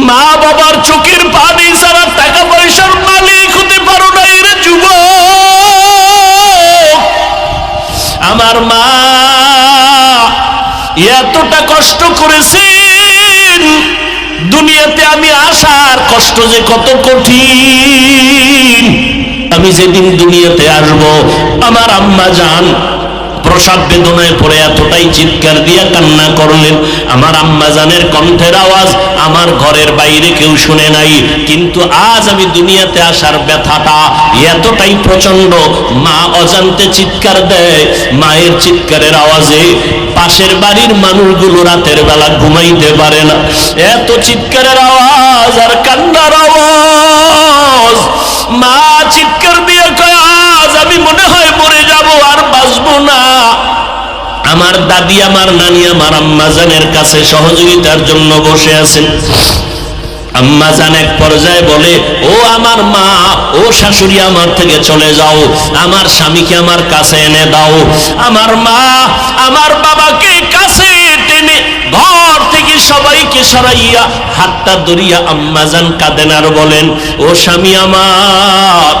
মা বাবার চোখের পানি ছাড়া টাকা পয়সার মালিক হতে পারো না রে যুবক। আমার মা এতটা কষ্ট করেছেন, দুনিয়াতে আমি আসার কষ্ট যে কত কঠিন। আমি যেদিন দুনিয়াতে আসব, আমার আম্মা জান প্রসব বেদনায় পড়ে এতটাই চিৎকার দিয়া কান্না করলেন, আমার আম্মা জানের কণ্ঠের আওয়াজ আমার ঘরের বাইরে কেউ শুনে নাই। কিন্তু আজ আমি দুনিয়াতে আসার ব্যথাটা এতটাই প্রচন্ড, মা অজান্তে চিৎকার দেয়। মায়ের চিৎকারের আওয়াজে পাশের বাড়ির মানুষগুলো রাতের বেলা ঘুমাইতে পারে না। এত চিৎকারের আওয়াজ আর কান্নার আওয়াজ। মা চিৎকার দিয়ে কয়, আজ আমি মনে হয় মরে যাব, আর বাঁচবো না। আমার দাদি, আমার নানি, আমার আম্মা জানের কাছে সহযোগিতার জন্য বসে আছেন। আম্মা জান এক পর্যায়ে বলে, ও আমার মা, ও শাশুড়ি, আমার থেকে চলে যাও, আমার স্বামীকে আমার কাছে এনে দাও। আমার মা আমার বাবাকে কাছে টেনে ঘর থেকে সবাইকে সরাইয়া হাতটা ধরিয়া আম্মা জান কাঁদেন আর বলেন, ও স্বামী আমার,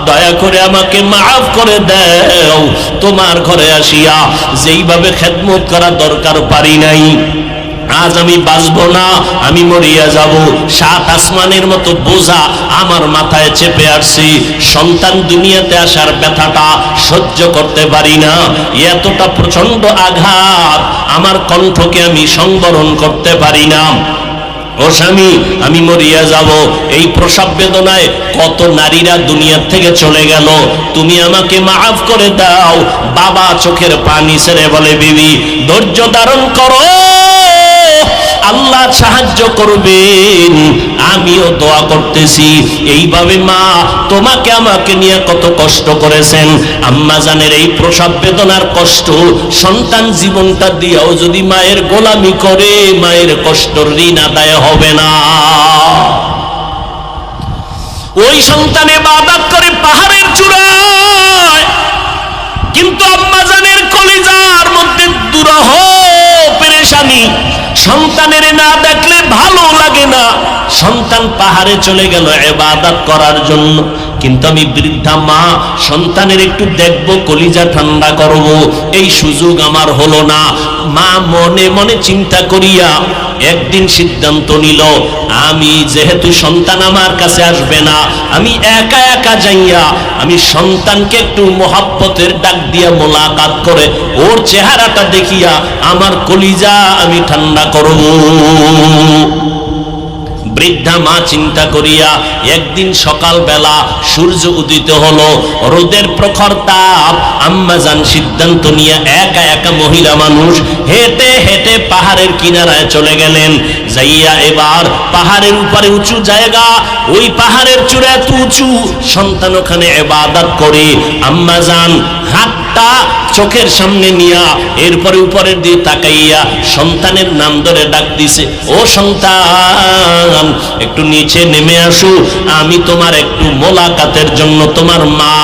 দয়া করে আমাকে মাফ করে দাও। তোমার ঘরে আসিয়া যেইভাবে খেদমত করা দরকার পারি নাই। আজ আমি বাঁচবো না, আমি মরিয়া যাব। সাত আসমানের মতো বোঝা আমার মাথায় চেপে আসছি। সন্তান দুনিয়াতে আসার ব্যথাটা সহ্য করতে পারি না। এতটা প্রচন্ড আঘাত, আমার কণ্ঠকে আমি সংবরণ করতে পারি না। ও স্বামী, আমি মরিয়া যাব। এই প্রসব বেদনায় কত নারীরা দুনিয়ার থেকে চলে গেল, তুমি আমাকে মাফ করে দাও। বাবা চোখের পানি ছেড়ে বলে, বিবি ধৈর্য ধারণ করো, আল্লাহ সাহায্য করবেন। আমিও দোয়া করতেছি। এইভাবে মা তোমাকে আমাকে নিয়ে কত কষ্ট করেছেন। আম্মা জানের এই প্রসব বেদনার কষ্ট, সন্তান জীবনটা দিয়েও যদি মায়ের গোলামি করে, মায়ের কষ্টর ঋণ আদায় হবে না। ওই সন্তান ইবাদত করে পাহাড়ের চূড়ায়, কিন্তু আম্মা জানের কলিজার মধ্যে দুরহ পেরেশানি। সন্তানের না দেখলে ভালো লাগে না। সন্তান পাহাড়ে চলে গেল ইবাদত করার জন্য, কিন্তু আমি বৃদ্ধা মা সন্তানের একটু দেখবো, কলিজা ঠান্ডা করব, এই সুযোগ আমার হলো না। মা মনে মনে চিন্তা করিয়া একদিন সিদ্ধান্ত নিল, আমি যেহেতু সন্তান আমার কাছে আসবে না, আমি একা একা যাইয়া আমি সন্তানকে একটু মোহাব্বতের ডাক দিয়া মোলাকাত করে ওর চেহারাটা দেখিয়া আমার কলিজা আমি ঠান্ডা করব। বৃদ্ধা মা চিন্তা করিয়া একদিন সকাল বেলা সূর্য উদিত হলো, রোদের প্রখর তাপ। আম্মা জান সিদ্ধান্ত নিয়ে একা একা মহিলা মানুষ হেঁটে হেঁটে পাহাড়ের কিনারায় চলে গেলেন। যাইয়া এবার পাহাড়ের উপরে উঁচু জায়গা, ওই পাহাড়ের চূড়া এত উঁচু, সন্তান ওখানে ইবাদত করে। আম্মা জান হাতটা চোখের সামনে নিয়া এরপরে উপরের দিকে তাকাইয়া সন্তানের নাম ধরে ডাক দিছে, ও সন্তান একটু নিচে নেমে আসো, আমি তোমার একটু মোলাকাতের জন্য, তোমার মা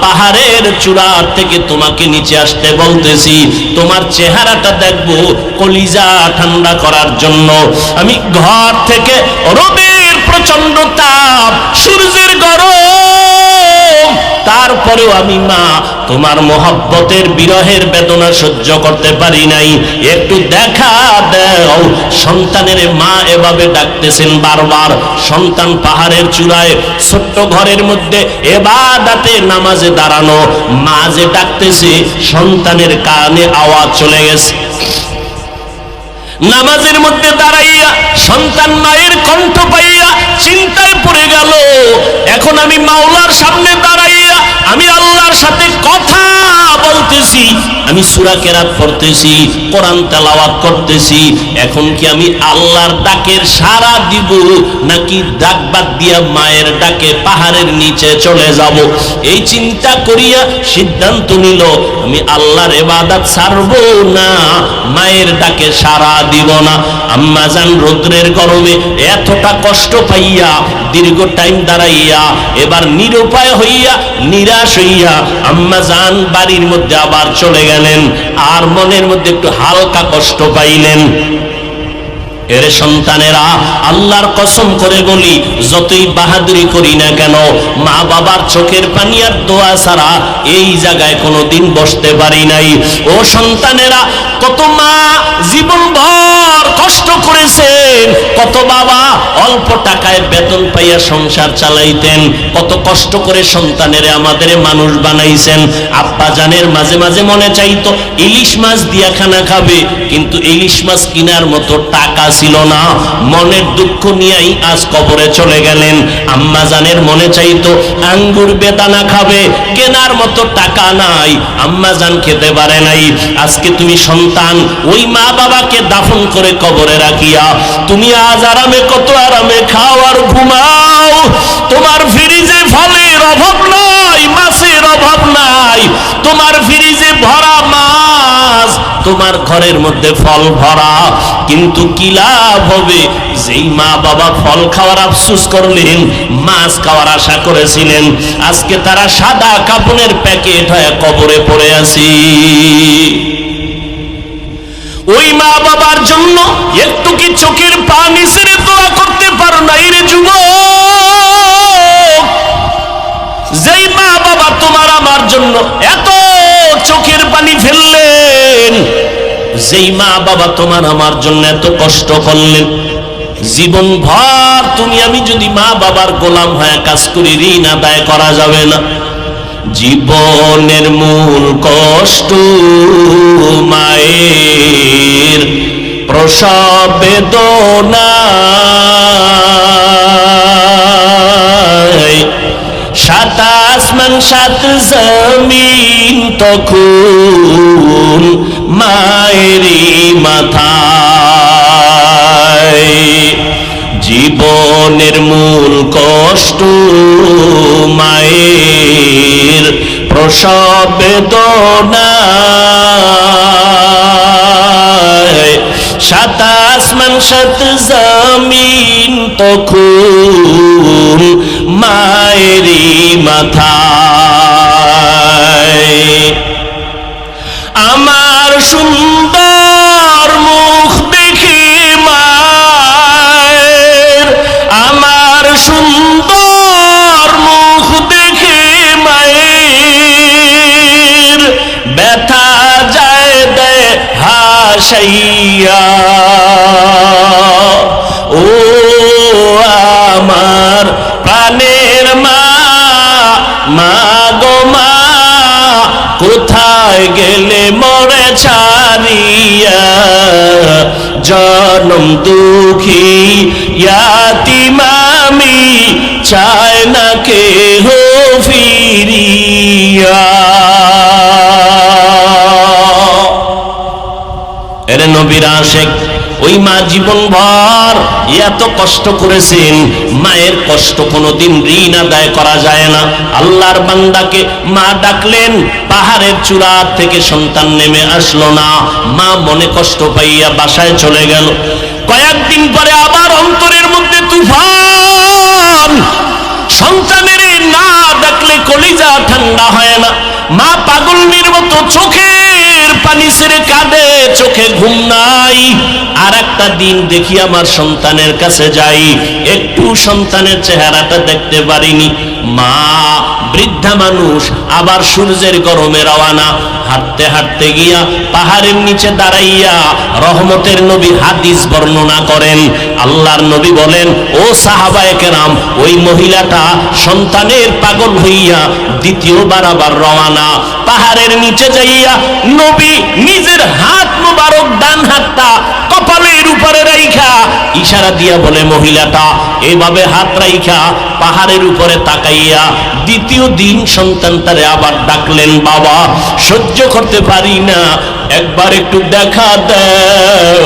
পাহাড়ের চূড়া থেকে তোমাকে নিচে আসতে বলতেছি, তোমার চেহারাটা দেখবো, কলিজা ঠান্ডা করার জন্য। আমি ঘর থেকে রোদের প্রচন্ড তাপ, সূর্যের গরম, তারপরেও আমি মা তোমার মোহব্বতের বিরহের বেদনা সহ্য করতে পারি নাই, একটু দেখা দাও। সন্তানের মা এভাবে ডাকতেছেন বারবার। সন্তান পাহাড়ের চূড়ায় ছোট্ট ঘরের মধ্যে ইবাদতে নামাজে দাঁড়ানো, মা যে ডাকতেছে সন্তানের কানে আওয়াজ চলে গেছে। নামাজের মধ্যে দাঁড়াইয়া সন্তান মায়ের কণ্ঠ পাইয়া চিন্তায় পড়ে গেল, এখন আমি মাওলার সামনে দাঁড়াইয়া আমি আল্লাহর সাথে কথা বলতেছি, আমি সূরা কেরাত পড়তেছি, কোরআন তেলাওয়াত করতেছি, এখন কি আমি আল্লাহর ডাকের সাড়া দিব নাকি ডাক বাদ দিয়া মায়ের ডাকে পাহাড়ের নিচে চলে যাব? এই চিন্তা করিয়া সিদ্ধান্ত নিল, আমি আল্লাহর ইবাদত ছাড়বো না, মায়ের ডাকে সাড়া দিব না। আম্মা জান রৌদ্রের গরমে এতটা কষ্ট পাইয়া দীর্ঘ টাইম দাঁড়াইয়া এবার নিরুপায় হইয়া নিরাশ হইয়া আম্মা জান বাড়ির মধ্যে আবার চলে গেলেন, আর মনের মধ্যে একটু হালকা কষ্ট পাইলেন। এর সন্তানেরা, আল্লাহর কসম করে বলি, যতই বাহাদুরি করি না কেন, মা বাবার চোখের পানি আর দোয়া ছাড়া এই জায়গায় কোনোদিন বসতে পারি নাই। ও সন্তানেরা, কত মা জীবনভর কষ্ট করেছেন, কত বাবা অল্প টাকায় বেতন পাইয়া সংসার চালাইতেন, কত কষ্ট করে সন্তানেরা আমাদের মানুষ বানাইছেন। আব্বা জানের মাঝে মাঝে মনে চাইতো ইলিশ মাছ দিয়া খানা খাবে, কিন্তু ইলিশ মাছ কেনার মতো টাকা ছিল না। মনের দুঃখ নিয়েই আজ কবরে চলে গেলেন। আম্মা জানের মনে চাইতো আঙ্গুর বেদানা খাবে, কেনার মতো টাকা নাই, আম্মা জান খেতে পারে নাই। আজকে তুমি সন্তান ওই মা বাবাকে দাফন করে কবরে রাখিয়া তুমি আজ আরামে, কত আরামে খাও আর ঘুমাও। তোমার ফ্রিজে ফলের অভাব নাই, মাছের অভাব নাই, তোমার ফ্রিজে ভরা মাছ, তোমার ঘরের মধ্যে ফল ভরা। কিন্তু কি লাভ হবে? যেই মা বাবা ফল খাওয়ার আফসোস করলেন, মাছ খাওয়ার আশা করেছিলেন, আজকে তারা সাদা কাপড়ের প্যাকেট হয়ে কবরে পড়ে আছে। ওই মা বাবার জন্য একটু কি চোখের পানি ছেড়ে দোয়া করতে পারো না রে যুবক? যেই মা বাবা তোমার আমার জন্য এত চোখের পানি ফেললেন, যেই মা বাবা তোমার আমার জন্য এত কষ্ট করলেন, জীবন ভর তুমি আমি যদি মা বাবার গোলাম হয়ে কাজ করি, ঋণ আদায় করা যাবে না। জীবনের মূল কষ্ট মায়ের প্রসব বেদনা, সাত আসমান সাত জমিন তখন মায়েরই মাথায়। জীবনের মূল কষ্ট মায়ের প্রসব বেদনা, সাত আসমান সাত জমিন তখন মায়েরই মাথায়। আমার সুন্দর মুখ দেখে মায়ের, আমার সুন্দর মুখ দেখে মায়ের ব্যথা যায় দেয় হাসাইয়া। ও আমার প্রাণের মা, মা গো মা, কোথায় গেলে মোরে ছাড়িয়া? জনম দুঃখী ইয়াতীম আমি, চায় না কেহ ফিরিয়া। এরে নবীর আশিক, ওই মা জীবন ভর এত কষ্ট করেছেন, মায়ের কষ্ট কোনোদিন ঋণ আদায় করা যায় না। আল্লাহর বান্দাকে মা ডাকলেন, পাহাড়ের চূড়া থেকে সন্তান নেমে আসলো না। মা মনে কষ্ট পাইয়া বাসায় চলে গেল। কয়েকদিন পরে আবার অন্তরের মধ্যে তুফান। সন্তানের না ডাকলে কলিজা ঠান্ডা হয় না। মা পাগলনির মতো চোখের পানি ছেড়ে কাঁদে, চোখে ঘুম নাই। আর একটা দিন দেখি আমার সন্তানের কাছে যাই, একটু সন্তানের চেহারাটা দেখতে পারিনি। মা বৃদ্ধা মানুষ, আবার সূর্যের গরমে রওয়ানা। হাঁটতে হাঁটতে গিয়া পাহাড়ের নিচে দাঁড়াইয়া রহমতের নবী হাদিস বর্ণনা করেন। আল্লাহর নবী বলেন, ও সাহাবায়ে কেরাম, ওই মহিলাটা সন্তানের পাগল হইয়া দ্বিতীয়বার আবার রওয়ানা। পাহাড়ের নিচে যাইয়া নবী নিজের হাত মুবারক, ডান হাতটা কপালের উপরে রাইখা ইশারা দিয়া বলে, মহিলাটা এভাবে হাত রাইখা পাহাড়ের উপরে তাকাইয়া দ্বিতীয় দিন সন্তানটারে আবার ডাকলেন, বাবা সহ্য করতে পারি না, একবার একটু দেখা দাও।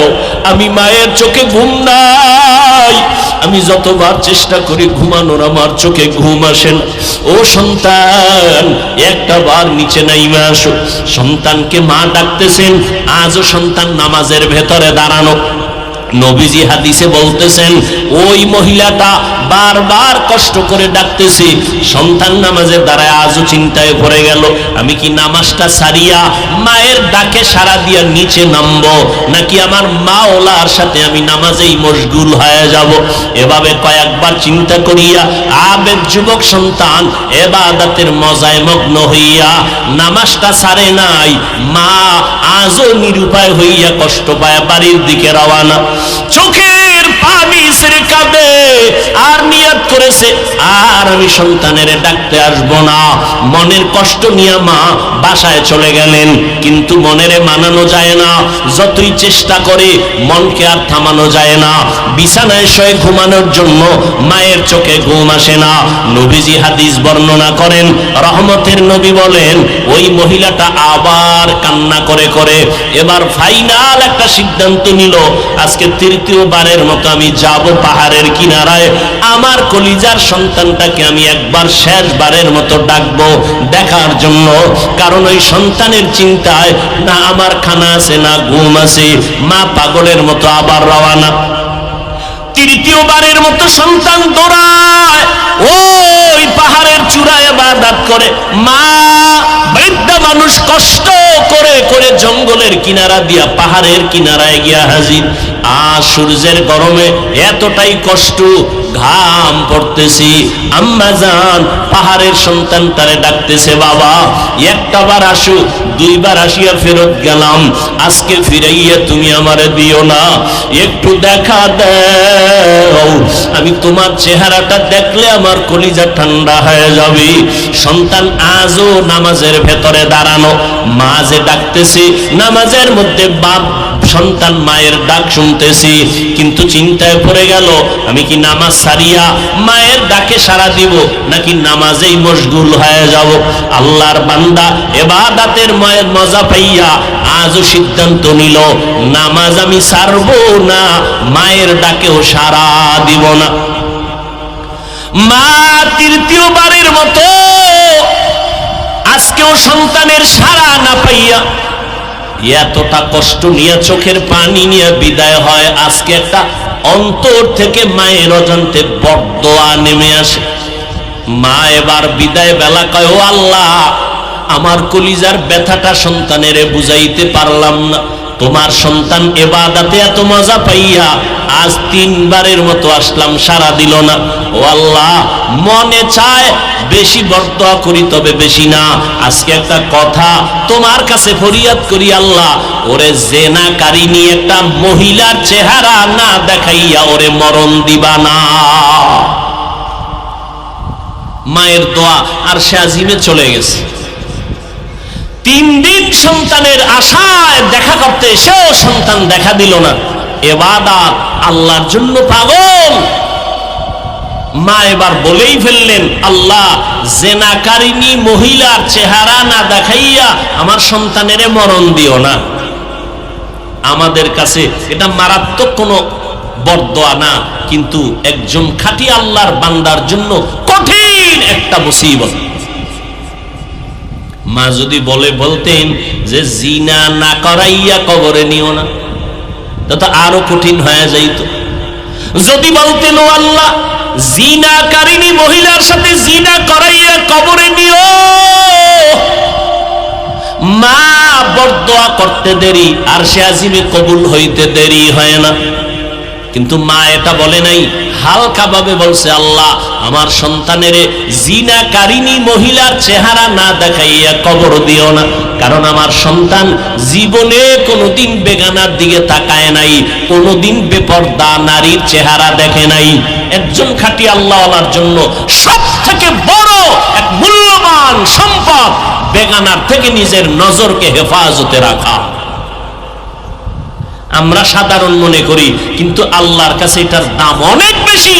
আমি মায়ের চোখে ঘুম নাই, আমি যতবার চেষ্টা করি ঘুমানোর, আমার চোখে ঘুম আসে না। ও সন্তান, একটা বার নিচে নাইমা আসো। সন্তানকে মা ডাকতেছেন। আজও সন্তান নামাজের ভেতরে দাঁড়ানো। নবীজি হাদিসে বলতেছেন ওই মহিলাটা বারবার কষ্ট করে ডাকতেছে, সন্তান নামাজের দ্বারায় আজও চিন্তায় পড়ে গেল, আমি কি নামাজটা সারিয়া মায়ের ডাকে সাড়া দিয়া নিচে নামবো, নাকি আমার মাওলার সাথে আমি নামাজেই মশগুল হয়ে যাব। এভাবে কয়েকবার চিন্তা করিয়া আবেগ যুবক সন্তান ইবাদতের মজায় মগ্ন হইয়া নামাজটা সারে নাই। মা আজও নিরুপায় হইয়া কষ্ট পায় বাড়ির দিকে রওয়ানা। চোখের পানি ছেড়ে কাঁদে আর নিয়ত করেছে আর আমি সন্তানের ডাকতে আসবো না। মনের কষ্ট নিয়ে মা বাসায় চলে গেলেন, কিন্তু মনের মানানো যায় না, যতই চেষ্টা করে মনকে আর থামানো যায় না। বিছানায় শুয়ে ঘুমানোর জন্য মায়ের চোখে ঘুম আসে না। নবীজি হাদিস বর্ণনা করেন, রহমতের নবী বলেন ওই মহিলাটা আবার কান্না করে করে এবার ফাইনাল একটা সিদ্ধান্ত নিল, আজকে তৃতীয়বারের মতো আমি যাব পাহাড়ের কিনারায়, আমার কলিজার সন্তানটাকে আমি একবার শেষবারের মতো ডাকবো দেখার জন্য। কারণ ওই সন্তানের চিন্তায় না আমার খানা আছে না ঘুম আছে। মা পাগলের মতো আবার রওয়ানা। তৃতীয়বারের মতো সন্তান দৌড়ায় ওই পাহাড়ের চূড়ায় ইবাদত করে। মা বৃদ্ধা মানুষ কষ্ট করে করে জঙ্গলের কিনারা দিয়া পাহাড়ের কিনারায় গিয়া হাজির। আর সূর্যের গরমে এতটাই কষ্ট, ঘাম পড়তেছি। আম্মা জান পাহাড়ের সন্তান তারে ডাকতেছে, বাবা একটাবার আসো, দুইবার আসিয়া ফেরত গেলাম, আজকে ফিরাইয়া তুমি আমারে দিও না, একটু দেখা দাও, আমি তোমার চেহারাটা দেখলে আমার কলিজা ঠান্ডা হয়ে যাবে। সন্তান আজও নামাজের ভেতরে দাঁড়ানো, মা যে ডাকতেছে নামাজের মধ্যে বাপ সন্তান মায়ের ডাক শুনতেছি, কিন্তু চিন্তায় পড়ে গেল আমি কি নামাজ সারিয়া মায়ের ডাকে সাড়া দিব নাকি নামাজেই মশগুল হয়ে যাব। আল্লাহর বান্দা ইবাদতের মজা পাইয়া আজও সিদ্ধান্ত নিল নামাজ আমি ছাড়বো না, মায়ের ডাকেও সাড়া দিব না। মা তৃতীয়বারের মতো আজকেও সন্তানের সাড়া না পাইয়া এতটা কষ্ট নিয়ে চোখের পানি নিয়ে বিদায় হয়। আজকে একটা অন্তর থেকে মায়ের অজান্তে বদদোয়া নেমে আসে। মা এবার বিদায় বেলা কয়, ও আল্লাহ আমার কলিজার ব্যথাটা সন্তানের বুঝাইতে পারলাম না, তোমার সন্তান ইবাদতে এত মজা পাইয়া আজ তিনবারের মতো আসলাম, সাড়া দিল না। ও আল্লাহ মনে চায় বেশি বরদোয়া করি তবে বেশি না, আজকে একটা কথা তোমার কাছে ফরিয়াদ করি, আল্লাহ ওরে জেনাকারিনী একটা মহিলার চেহারা না দেখাইয়া ওরে মরণ দিবা না। মায়ের দোয়া আর সে আজিমে চলে গেছে। 3 দিন সন্তানের আশায় দেখা করতে এসেও সন্তান দেখা দিল না। ইবাদত আল্লাহর জন্য পাগল। মা এবার বলেই ফেললেন, আল্লাহ জেনাকারিনী মহিলার চেহারা না দেখাইয়া আমার সন্তানের মরণ দিও না। আমাদের কাছে এটা মারাত্মক কোনো বরদোয়া না, কিন্তু একজন খাঁটি আল্লাহর বান্দার জন্য কঠিন একটা মুসিবত। মা যদি বলতেন যে জিনা না করাইয়া কবরে নিও না, তা আরো কঠিন হয়ে যাইত। যদি বলতেন ও আল্লাহ জিনাকারিনী মহিলার সাথে জিনা করাইয়া কবরে নিও, মা বরদোয়া করতে দেরি আর সে আজিমে কবুল হইতে দেরি হয় না। কিন্তু মা এটা বলে নাই, হালকা ভাবে বলছে, আল্লাহ আমার সন্তানের জিনাকারিনী মহিলার চেহারা না দেখাইয়া কবর দিও না, কারণ আমার সন্তান জীবনে কোনোদিন বেগানার দিকে তাকায় নাই, কোনোদিন বেপরদা নারীর চেহারা দেখে নাই। একজন খাঁটি আল্লাহওয়ালার জন্য সব থেকে বড় এক মূল্যবান সম্পদ বেগানার থেকে নিজের নজরকে হেফাজতে রাখা। আমরা সাধারণ মনে করি, কিন্তু আল্লাহর কাছে এটার দাম অনেক বেশি।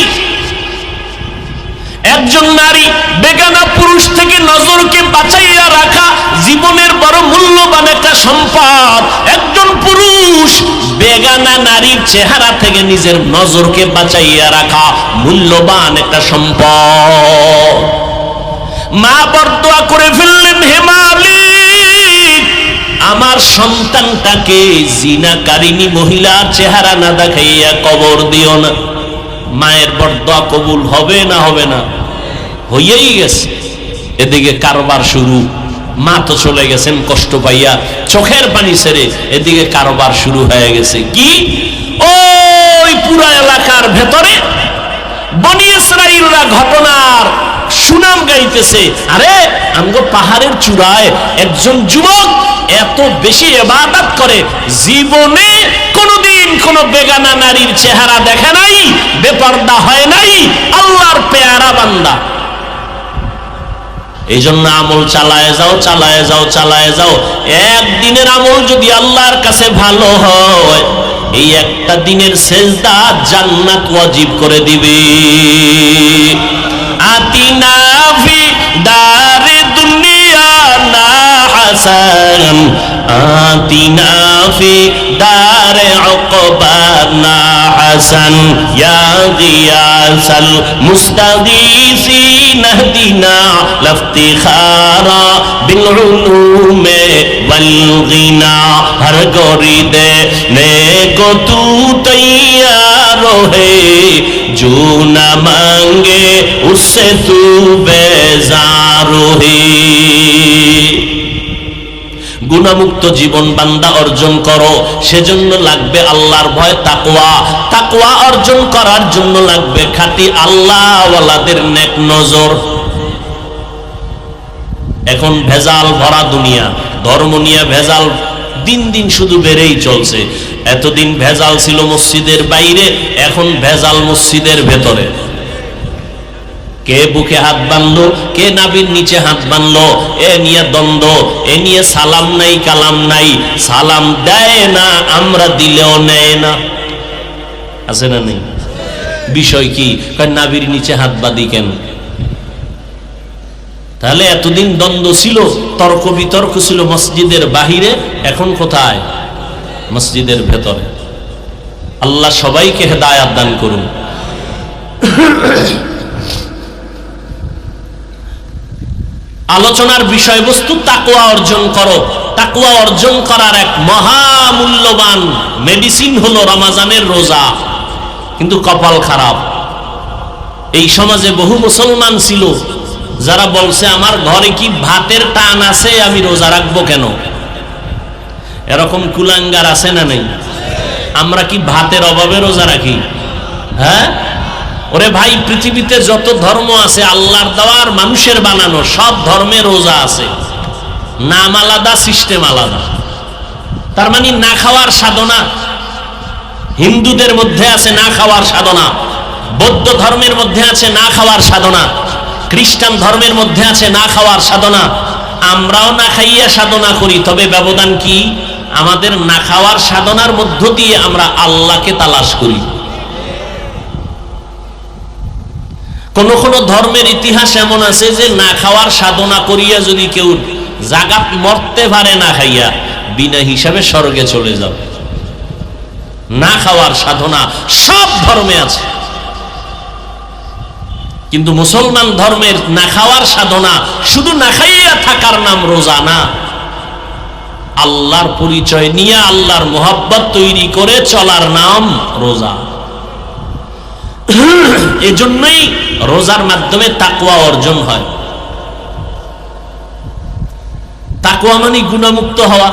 একজন নারী বেগানা পুরুষ থেকে নজরকে বাঁচাইয়া রাখা জীবনের বড় মূল্যবান একটা সম্পদ। একজন পুরুষ বেগানা নারীর চেহারা থেকে নিজের নজরকে বাঁচাইয়া রাখা মূল্যবান একটা সম্পদ। মা বরদোয়া করে ফেললেন, হে মালিক আমার সন্তানটাকে জিনাকারিনী মহিলার চেহারা না দেখাইয়া কবর দিও না। মায়ের বরদোয়া কবুল হবে না হবে না? হইয়াই গেছে। এদিকে কারবার শুরু, মা তো চলে গেছেন কষ্ট পাইয়া, চোখের পানি ছেড়ে এদিকে কারবার শুরু হয়ে গেছে। কি ওই পুরা এলাকার ভেতরে বনি ইসরাইলরা ঘটনার সুনাম গাইতেছে। আরে আমগো পাহাড়ের চূড়ায় একজন যুবক এত বেশি ইবাদত করে, জীবনে কোনদিন কোন বেগানা নারীর চেহারা দেখে নাই, বেপরদা হয় নাই, আল্লাহর পেয়ারা বান্দা। এই জন্য আমল চালায় যাও, চালায় যাও, চালায় যাও। একদিনের আমল যদি আল্লাহর কাছে ভালো হয়, এই একটা দিনের সেজদা জান্নাত ওয়াজিব করে দিবে। আতিনা ফি দারে দুনিয়া না হাসান, আতিনা ফি দারে উকবা না হাসান, ইয়া গিয়াসাল মুস্তাগীসিন ইহদিনা লাফতিখারা বিল উলুমে ওয়াল গিনা। হর গরি দে নে को तू तैयार है, जो न मांगे उससे तू बेजार है। গুনাহমুক্ত জীবন বান্দা অর্জন করো, সেজন্য লাগবে আল্লাহর ভয়, তাকওয়া। তাকওয়া অর্জন করার জন্য লাগবে খাঁটি আল্লাহওয়ালাদের নেক নজর। এখন ভেজাল ভরা দুনিয়া, ধর্ম নিয়ে ভেজাল দিন দিন শুধু বেড়েই চলছে। এতদিন ভেজাল ছিল মসজিদের বাইরে, এখন ভেজাল মসজিদের ভেতরে। কে বুকে হাত বাঁধলো, কে নাভির নিচে হাত বাঁধলো, এ নিয়ে দ্বন্দ্ব, এ নিয়ে সালাম নাই কালাম নাই। সালাম দেয় না, আমরা দিলেও নেয় না, আছে না নেই? বিষয় কি? নাভির নিচে হাত বাঁধি কেন? তাহলে এতদিন দ্বন্দ্ব ছিল, তর্ক বিতর্ক ছিল মসজিদের বাহিরে, এখন কোথায়? মসজিদের ভেতরে। আল্লাহ সবাইকে হেদায়াত দান করুন। আলোচনার বিষয়বস্তু তাকওয়া অর্জন করো। তাকওয়া অর্জন করার এক মহামূল্যবান মেডিসিন হলো রমজানের রোজা। কিন্তু কপাল খারাপ, এই সমাজে বহু মুসলমান ছিল যারা বলছে আমার ঘরে কি ভাতের টান আছে, আমি রোজা রাখবো কেন? এরকম কুলাঙ্গার আছে না নেই? আমরা কি ভাতের অভাবে রোজা রাখি? হ্যাঁ ওরে ভাই, পৃথিবীতে যত ধর্ম আছে আল্লাহর দেওয়ার মানুষের বানানো, সব ধর্মে রোজা আছে, নাম আলাদা, সিস্টেম আলাদা। তার মানে না খাওয়ার সাধনা হিন্দুদের মধ্যে আছে, না খাওয়ার সাধনা বৌদ্ধ ধর্মের মধ্যে আছে, না খাওয়ার সাধনা খ্রিস্টান ধর্মের মধ্যে আছে, না খাওয়ার সাধনা। আমরাও না খাইয়া সাধনা করি, তবে ব্যবধান কি? আমাদের না খাওয়ার সাধনার মধ্য দিয়ে আমরা আল্লাহকে তালাশ করি। কোন কোন ধর্মের ইতিহাস এমন আছে যে না খাওয়ার সাধনা করিয়া যদি কেউ জাগাত মরতে পারে না খাইয়া, বিনা হিসাবে স্বর্গে চলে যাও। না খাওয়ার সাধনা সব ধর্মে আছে, কিন্তু মুসলমান ধর্মের না খাওয়ার সাধনা শুধু না খাইয়া থাকার নাম রোজা না, আল্লাহর পরিচয় নিয়ে আল্লাহর মোহাব্বত তৈরি করে চলার নাম রোজা। এজন্যই রোজার মাধ্যমে তাকওয়া অর্জন হয়। তাকওয়া মানে গুনাহমুক্ত হওয়া।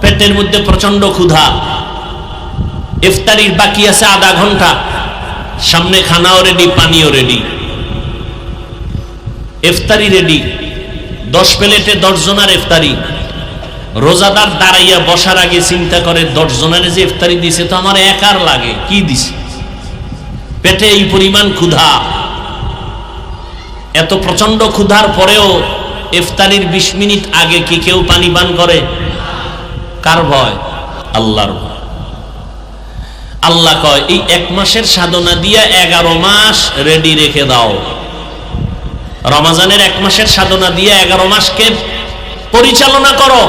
পেটের মধ্যে প্রচন্ড ক্ষুধা, ইফতারির বাকি আছে আধা ঘন্টা, সামনে খানাও রেডি, পানিও রেডি, ইফতারি রেডি, 10 প্লেটে 10 জনের ইফতারি। রোজাদার দাঁড়াইয়া বসার আগে চিন্তা করে 10 জনের যে ইফতারি দিছে তো আমার একার লাগে, কি দিছে? পেটে এই পরিমাণ ক্ষুধা। এত প্রচন্ড ক্ষুধার পরেও ইফতারির 20 মিনিট আগে কি কেউ পানি পান করে? কার ভয়? আল্লাহর ভয়। আল্লাহ কয় এই 1 মাসের সাধনা দিয়া 11 মাস রেডি রেখে দাও। রমজানের 1 মাসের সাধনা দিয়ে 11 মাসকে পরিচালনা করো,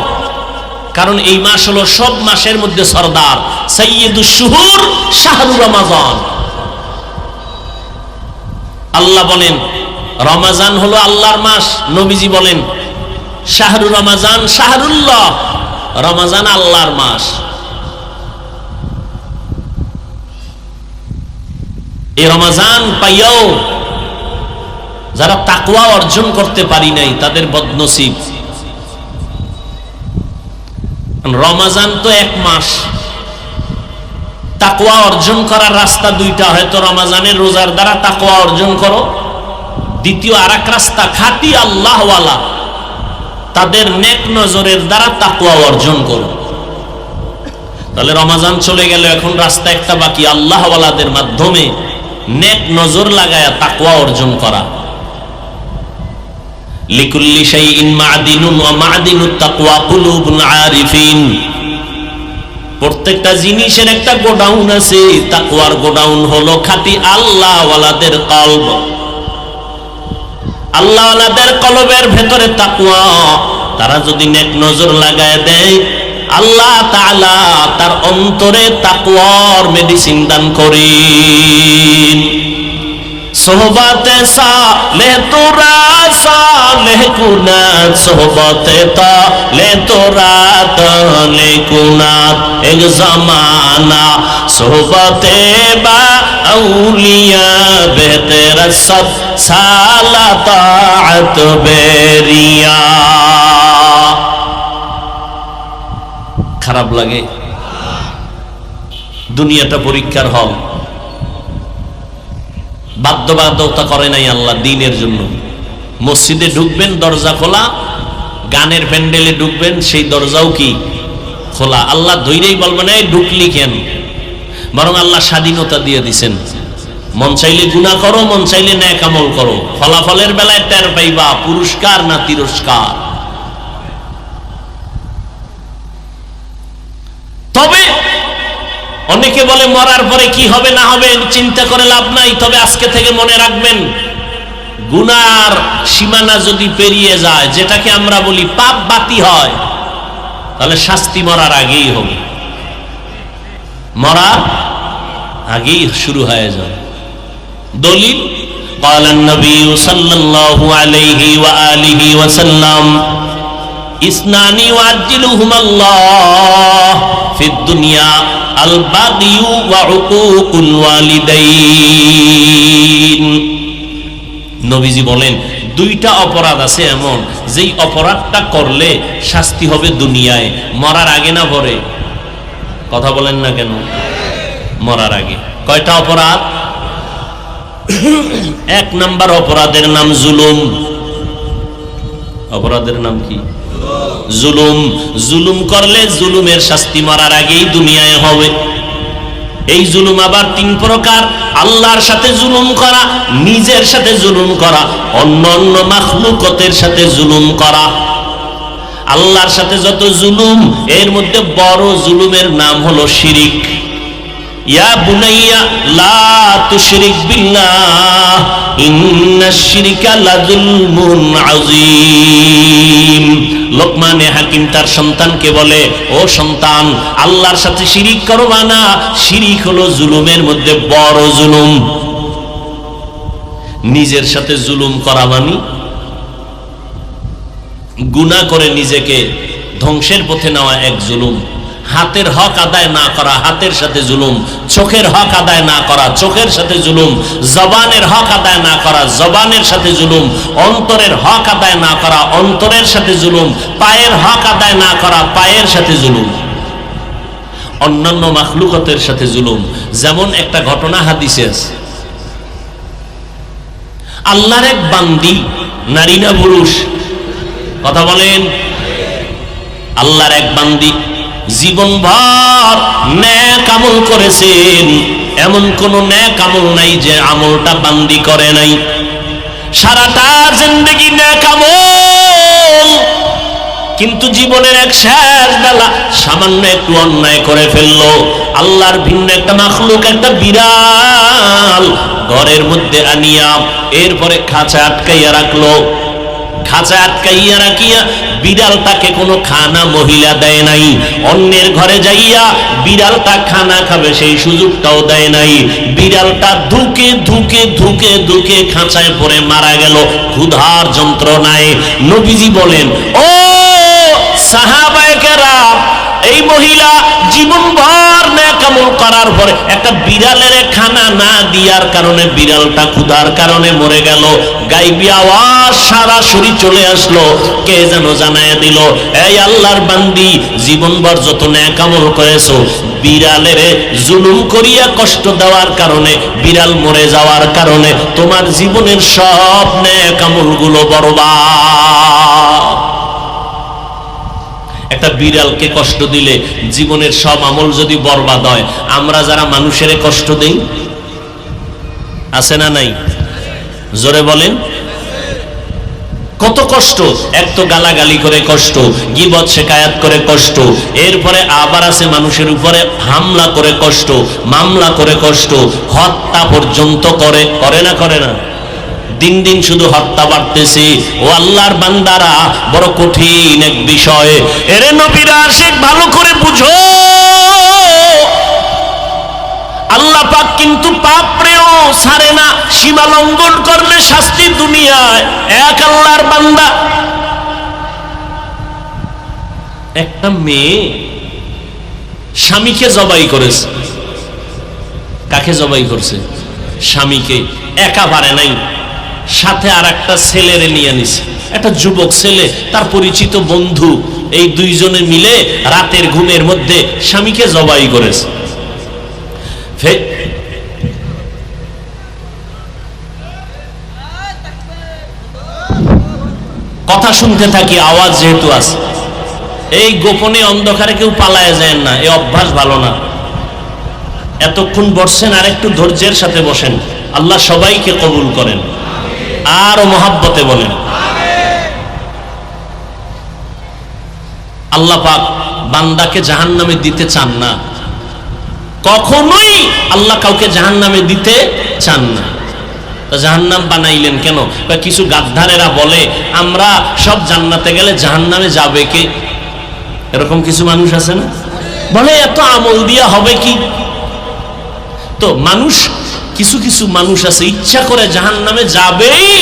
কারণ এই মাস হলো সব মাসের মধ্যে সরদার, সাইয়্যিদুশ শুহুর শাহরুর রমাজান। আল্লাহ বলেন রমাজান হলো আল্লাহর মাস, নবীজি বলেন শাহরুর রমাজান শাহরুল্লাহ, রমজান আল্লাহর মাস। এই রমজান পাইয়াও যারা তাকওয়া অর্জন করতে পারি নাই তাদের বদনসিব। রমজান তো এক মাস, তাকওয়া অর্জন করার রাস্তা দুইটা, হয়তো রমজানের রোজার দ্বারা তাকওয়া অর্জন করো, দ্বিতীয় আরেক রাস্তা খাঁটি আল্লাহওয়ালা তাদের নেক নজরের দ্বারা তাকওয়া অর্জন করো। তাহলে রমজান চলে গেল, এখন রাস্তা একটা বাকি, আল্লাহওয়ালাদের মাধ্যমে নেক নজর লাগায়া তাকওয়া অর্জন করা। লিকুল্লি শাইইন মা'দিনুন ওয়া মা'দিনুত তাকওয়া কুলুবুল আরিফিন। প্রত্যেকটা জিনিসের একটা গোডাউন আছে, তাকওয়ার গোডাউন হলো খাঁটি আল্লাহওয়ালাদের কলব। আল্লাহওয়ালাদের কলবের ভেতরে তাকওয়া, তারা যদি নেক নজর লাগায় দেয়, আল্লাহ তাআলা তার অন্তরে তাকওয়ার মেডিসিন দান করেন। সোহবতে সালেহ তোরা সালেহ কুনাত, সোহবতে তালে তোরা তালে কুনাত, এক জামানা সোহবতে বা আউলিয়া বেহতের সব সালা তাআত বেরিয়া। খারাপ লাগে? দুনিয়াটা পরীক্ষার হল। বাধ্যবাধকতা করে নাই আল্লাহ দ্বীনের জন্য। মসজিদে ঢুকবেন দরজা খোলা, গানের প্যান্ডেলে ঢুকবেন সেই দরজাও কি খোলা। আল্লাহ ধৈরেই বলবেন এই ঢুকলি কেন, বরং আল্লাহ স্বাধীনতা দিয়ে দিছেন। মন চাইলে গুনাহ করো, মন চাইলে নেক আমল করো, ফলাফলের বেলায় টের পাইবা পুরস্কার না তিরস্কার। তবে অনেকে বলে মরার পরে কি হবে না হবে চিন্তা করে লাভ নাই। তবে আজকে থেকে মনে রাখবেন, গুনার সীমানা যদি পেরিয়ে যায়, যেটাকে আমরা বলি পাপ বাতি হয়, তাহলে শাস্তি মরার আগেই হবে, মরার আগেই শুরু হয়ে যায়। দলিল قال النبي صلى الله عليه وآله وسلم ইসনানি ওয়াজিলুহুম আল্লাহ ফিদ দুনিয়া আল বাগিউ ওয়া উকুকুল ওয়ালিদাইন। নবীজি বলেন দুইটা অপরাধ আছে এমন, যেই অপরাধটা করলে শাস্তি হবে দুনিয়ায়, মরার আগে না পরে। কথা বলেন না কেন? মরার আগে। কয়টা অপরাধ? এক নাম্বার অপরাধের নাম জুলুম। অপরাধের নাম কি? জুলুম। জুলুম করলে জুলুমের শাস্তি মরার আগেই দুনিয়ায় হবে। এই জুলুম আবার তিন প্রকার: আল্লাহর সাথে জুলুম করা, নিজের সাথে জুলুম করা, অন্য অন্য মাখলুকতের সাথে জুলুম করা। আল্লাহর সাথে যত জুলুম, এর মধ্যে বড় জুলুমের নাম হলো শিরিক। ইয়া বুনাইয়া লা তুশরিক বিল্লাহ ইন্নাশ শিরকা লাযুলমুন আযীম। লোকমানে হাকিম তার সন্তানকে বলে, ও সন্তান, আল্লাহর সাথে শিরিক করবা না। শিরিক হলো জুলুমের মধ্যে বড় জুলুম। নিজের সাথে জুলুম করা মানে গুনাহ করে নিজেকে ধ্বংসের পথে নেওয়া এক জুলুম। হাতের হক আদায় না করা, হাতের সাথে জুলুম। চোখের হক আদায় না করা, চোখের সাথে জুলুম। জবানের হক আদায় না করা, জবানের সাথে জুলুম। অন্তরের হক আদায় না করা, অন্তরের সাথে জুলুম। পায়ের হক আদায় না করা, পায়ের সাথে জুলুম। অন্যান্য মাখলুকতের সাথে জুলুম। যেমন একটা ঘটনা হাদিসে আছে, আল্লাহর এক বান্দি, নারী না পুরুষ? কথা বলেন। আল্লাহর এক বান্দি জীবনভর নেক আমল করেছেন, এমন কোন নেক আমল নাই যে আমলটা বান্দি করে নাই। সারাটা জিন্দেগি নেক আমল, কিন্তু জীবনের এক শেষ বেলা সামান্য একটু অন্যায় করে ফেললো। আল্লাহর ভিন্ন একটা মাখলুক, একটা বিড়াল ঘরের মধ্যে আনিয়া এরপরে খাঁচা আটকাইয়া রাখলো। খাঁচা আটকাইয়া রাখিয়া বিড়ালটাকে কোনো খানা মহিলা দেয় নাই। অন্যের ঘরে যাইয়া বিড়ালটা খানা খাবে সেই সুযোগটাও দেয় নাই। বিড়ালটা ধুকে ধুকে ধুকে ধুকে খাঁচায় পড়ে মারা গেল ক্ষুধার যন্ত্রণায়। নবীজি বলেন, ও সাহাবায়ে কেরাম, এই মহিলা জীবনভর নেক আমল করার পরে একটা বিড়ালের খানা না দিয়ার কারণে বিড়ালটা ক্ষুধার কারণে মরে গেল। গাইবি আওয়াজ সারা শরীর চলে আসলো, কে যেন জানায় দিল, এই আল্লাহর বান্দি, জীবনভর যত নেক আমল করেছো, বিড়ালের জুলুম করিয়া কষ্ট দেওয়ার কারণে, বিড়াল মরে যাওয়ার কারণে তোমার জীবনের সব নেক আমলগুলো বরবাদ। একটা বিড়ালকে কষ্ট দিলে জীবনের সব আমল যদি বরবাদ হয়, আমরা যারা মানুষের কষ্ট দেই, আছে না নাই? জোরে বলেন, কত কষ্ট। এক তো গালাগালি করে কষ্ট, গীবত শিকায়াত করে কষ্ট, এরপরে আবার আছে মানুষের উপরে হামলা করে কষ্ট, মামলা করে কষ্ট, হত্যা পর্যন্ত করে, করে না করে না? দিন দিন শুধু হত্যা বাড়তেছে। ও আল্লাহর বান্দারা, বড় কঠিন এক বিষয়। এরে নবীর আশিক, ভালো করে বুঝো, আল্লাহ পাক কিন্তু পাপরেও ছাড়ে না। সীমা লঙ্ঘন করলে শাস্তি দুনিয়ায়। এক আল্লাহর বান্দা, একটা মেয়ে স্বামীকে জবাই করেছে। কাকে জবাই করছে? স্বামীকে। একা পারে নাই, সাথে আর একটা ছেলেরে নিয়ে নিছে। একটা যুবক ছেলে, তার পরিচিত বন্ধু, এই দুইজনে মিলে রাতের ঘুমের মধ্যে স্বামীকে জবাই করেছে। কথা শুনতে থাকি, আওয়াজ যেহেতু আছে, এই গোপনে অন্ধকারে কেউ পালায় যায় না, এই অভ্যাস ভালো না। এতক্ষণ বসছেন, আর একটু ধৈর্যের সাথে বসেন, আল্লাহ সবাইকে কবুল করেন, আরো মহাব্বতে বলেন। আল্লাহ পাক বান্দাকে জাহান্নামে দিতে চান না, কখনোই আল্লাহ কাউকে জাহান্নামে দিতে চান না। জাহান্নাম বানাইলেন কেন? কিছু গাদ্দারেরা বলে আমরা সব জান্নাতে গেলে জাহান্নামে যাবে কে? এরকম কিছু মানুষ আছে না, বলে এত আমল দিয়া হবে কি? তো মানুষ, কিছু কিছু মানুষ আছে ইচ্ছা করে জাহান্নামে যাবেই।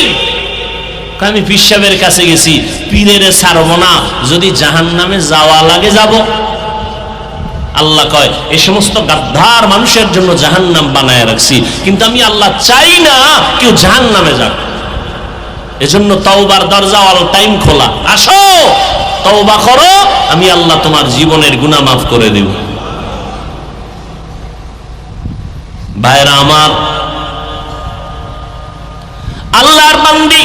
আমি পীর সাহেবের কাছে গেছি, পীরের ছাড়ব না, যদি জাহান্নামে যাওয়া লাগে যাব। আল্লাহ কয়, এই সমস্ত গাদ্দার মানুষের জন্য জাহান্নাম বানায় রাখছি, কিন্তু আমি আল্লাহ চাই না কেউ জাহান্নামে যাক। এজন্য তওবার দরজা অল টাইম খোলা। আসো, তওবা করো, আমি আল্লাহ তোমার জীবনের গুনাহ মাফ করে দেব। ভাইরা আমার, আল্লাহর বান্দি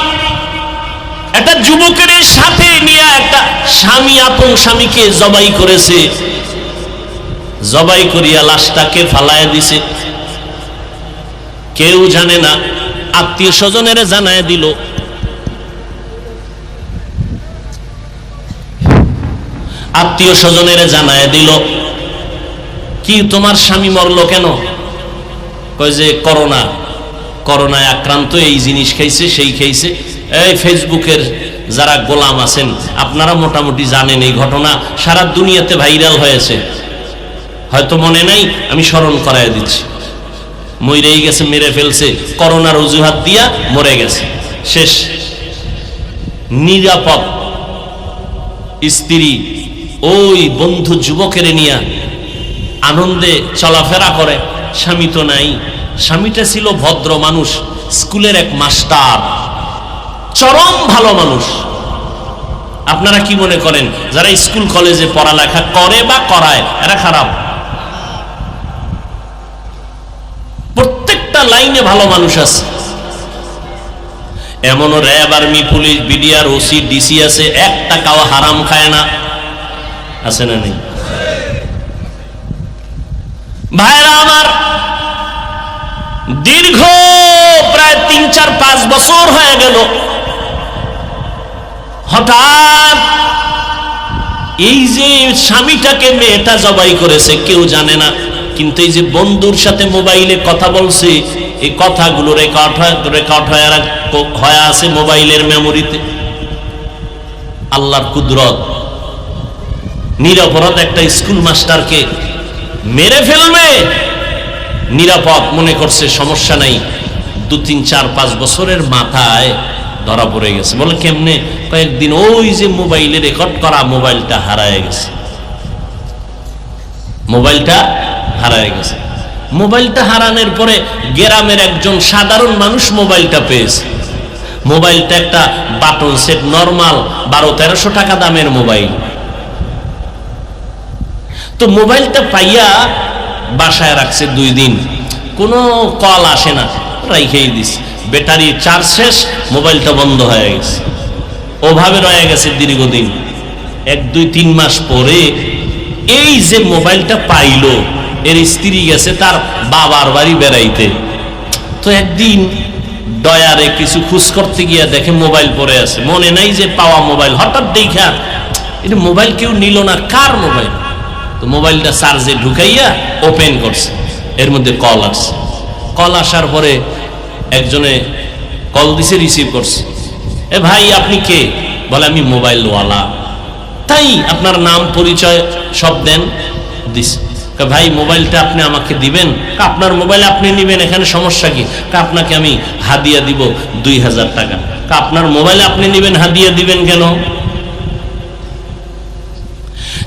একটা যুবকের সাথে নিয়ে একটা স্বামী আপন স্বামীকে জবাই করেছে। জবাই করিয়া লাশটাকে ফালায় দিছে, কেউ জানে না। আত্মীয় স্বজনের জানায় দিল। আত্মীয় স্বজনের জানায় দিল, কি তোমার স্বামী মরলো কেন? কয় যে করোনায় আক্রান্ত, এই জিনিস খাইছে, সেই খাইছে। এই ফেসবুকের যারা গোলাম আছেন, আপনারা মোটামুটি জানেন এই ঘটনা, সারা দুনিয়াতে ভাইরাল হয়েছে। হয়তো মনে নাই, আমি স্মরণ করাই দিচ্ছি। মরেই গেছে, মেরে ফেলছে, করোনার অজুহাত দিয়া মরে গেছে, শেষ। নিরাপদ স্ত্রী ওই বন্ধু যুবকের নিয়ে আনন্দে চলাফেরা করে, স্বামী তো নাই। স্বামীটা ছিল ভদ্র মানুষ, স্কুলের এক মাস্টার, চরম ভালো মানুষ। আপনারা কি মনে করেন যারা স্কুল কলেজে পড়ালেখা করে বা করায় এরা খারাপ? প্রত্যেকটা লাইনে ভালো মানুষ আছে। এমনও RAB, army, police, BDR, OC, DC আছে, এক টাকাও হারাম খায় না, আছে না নেই? ভাইরা আমার, দীর্ঘ প্রায় 3, 4, 5 বছর হয়ে গেল, হঠাৎ এই যে স্বামীটাকে মেয়েটা জবাই করেছে কেউ জানে না, কিন্তু এই যে বন্ধুর সাথে মোবাইলে কথা বলছে, এই কথাগুলো রেকর্ড হয়ে আছে মোবাইলের মেমোরিতে। আল্লাহর কুদরত, নিরপরাধ একটা স্কুল মাস্টারকে মেরে ফেলবে, নিরাপদ মনে করছে, সমস্যা নাই। 2, 3, 4, 5 বছরের মাথায় ধরা পড়ে গেছে। বলে কেমনে? কয়েকদিন ওই যে মোবাইলে রেকর্ড করা মোবাইলটা হারায় গেছে। মোবাইলটা হারায় গেছে। মোবাইলটা হারানোর পরে গ্রামের একজন সাধারণ মানুষ মোবাইলটা পেয়েছে। মোবাইলটা একটা বাটন সেট, নরমাল 1200-1300 টাকা দামের মোবাইল। তো মোবাইলটা পাইয়া বাসায় রাখছে 2 দিন, কোনো কল আসে না, রাইখেই দিস। ব্যাটারি চার্জ শেষ, মোবাইলটা বন্ধ হয়ে গেছে। ওভাবে রয়ে গেছে দীর্ঘদিন। 1-2-3 মাস পরে এই যে মোবাইলটা পাইলো, এর স্ত্রী গেছে তার বাবার বাড়ি বেড়াইতে। তো একদিন ডয়ারে কিছু খোঁজ করতে গিয়া দেখে মোবাইল পড়ে আছে, মনে নাই যে পাওয়া মোবাইল। হঠাৎ দেখা এটা মোবাইল কেউ নিল না, কার মোবাইল? তো মোবাইলটা চার্জে ঢুকাইয়া ওপেন করছে, এর মধ্যে কল আসছে। কল আসার পরে একজনে কল দিছে, রিসিভ করছে। এ ভাই আপনি কে? বলে আমি মোবাইলওয়ালা। তাই আপনার নাম পরিচয় সব দেন। দিস। ভাই মোবাইলটা আপনি আমাকে দিবেন? আপনার মোবাইল আপনি নিবেন, এখানে সমস্যা কি? আপনাকে আমি হাদিয়া দিব 2000 টাকা। আপনার মোবাইল আপনি নিবেন, হাদিয়া দিবেন কেন?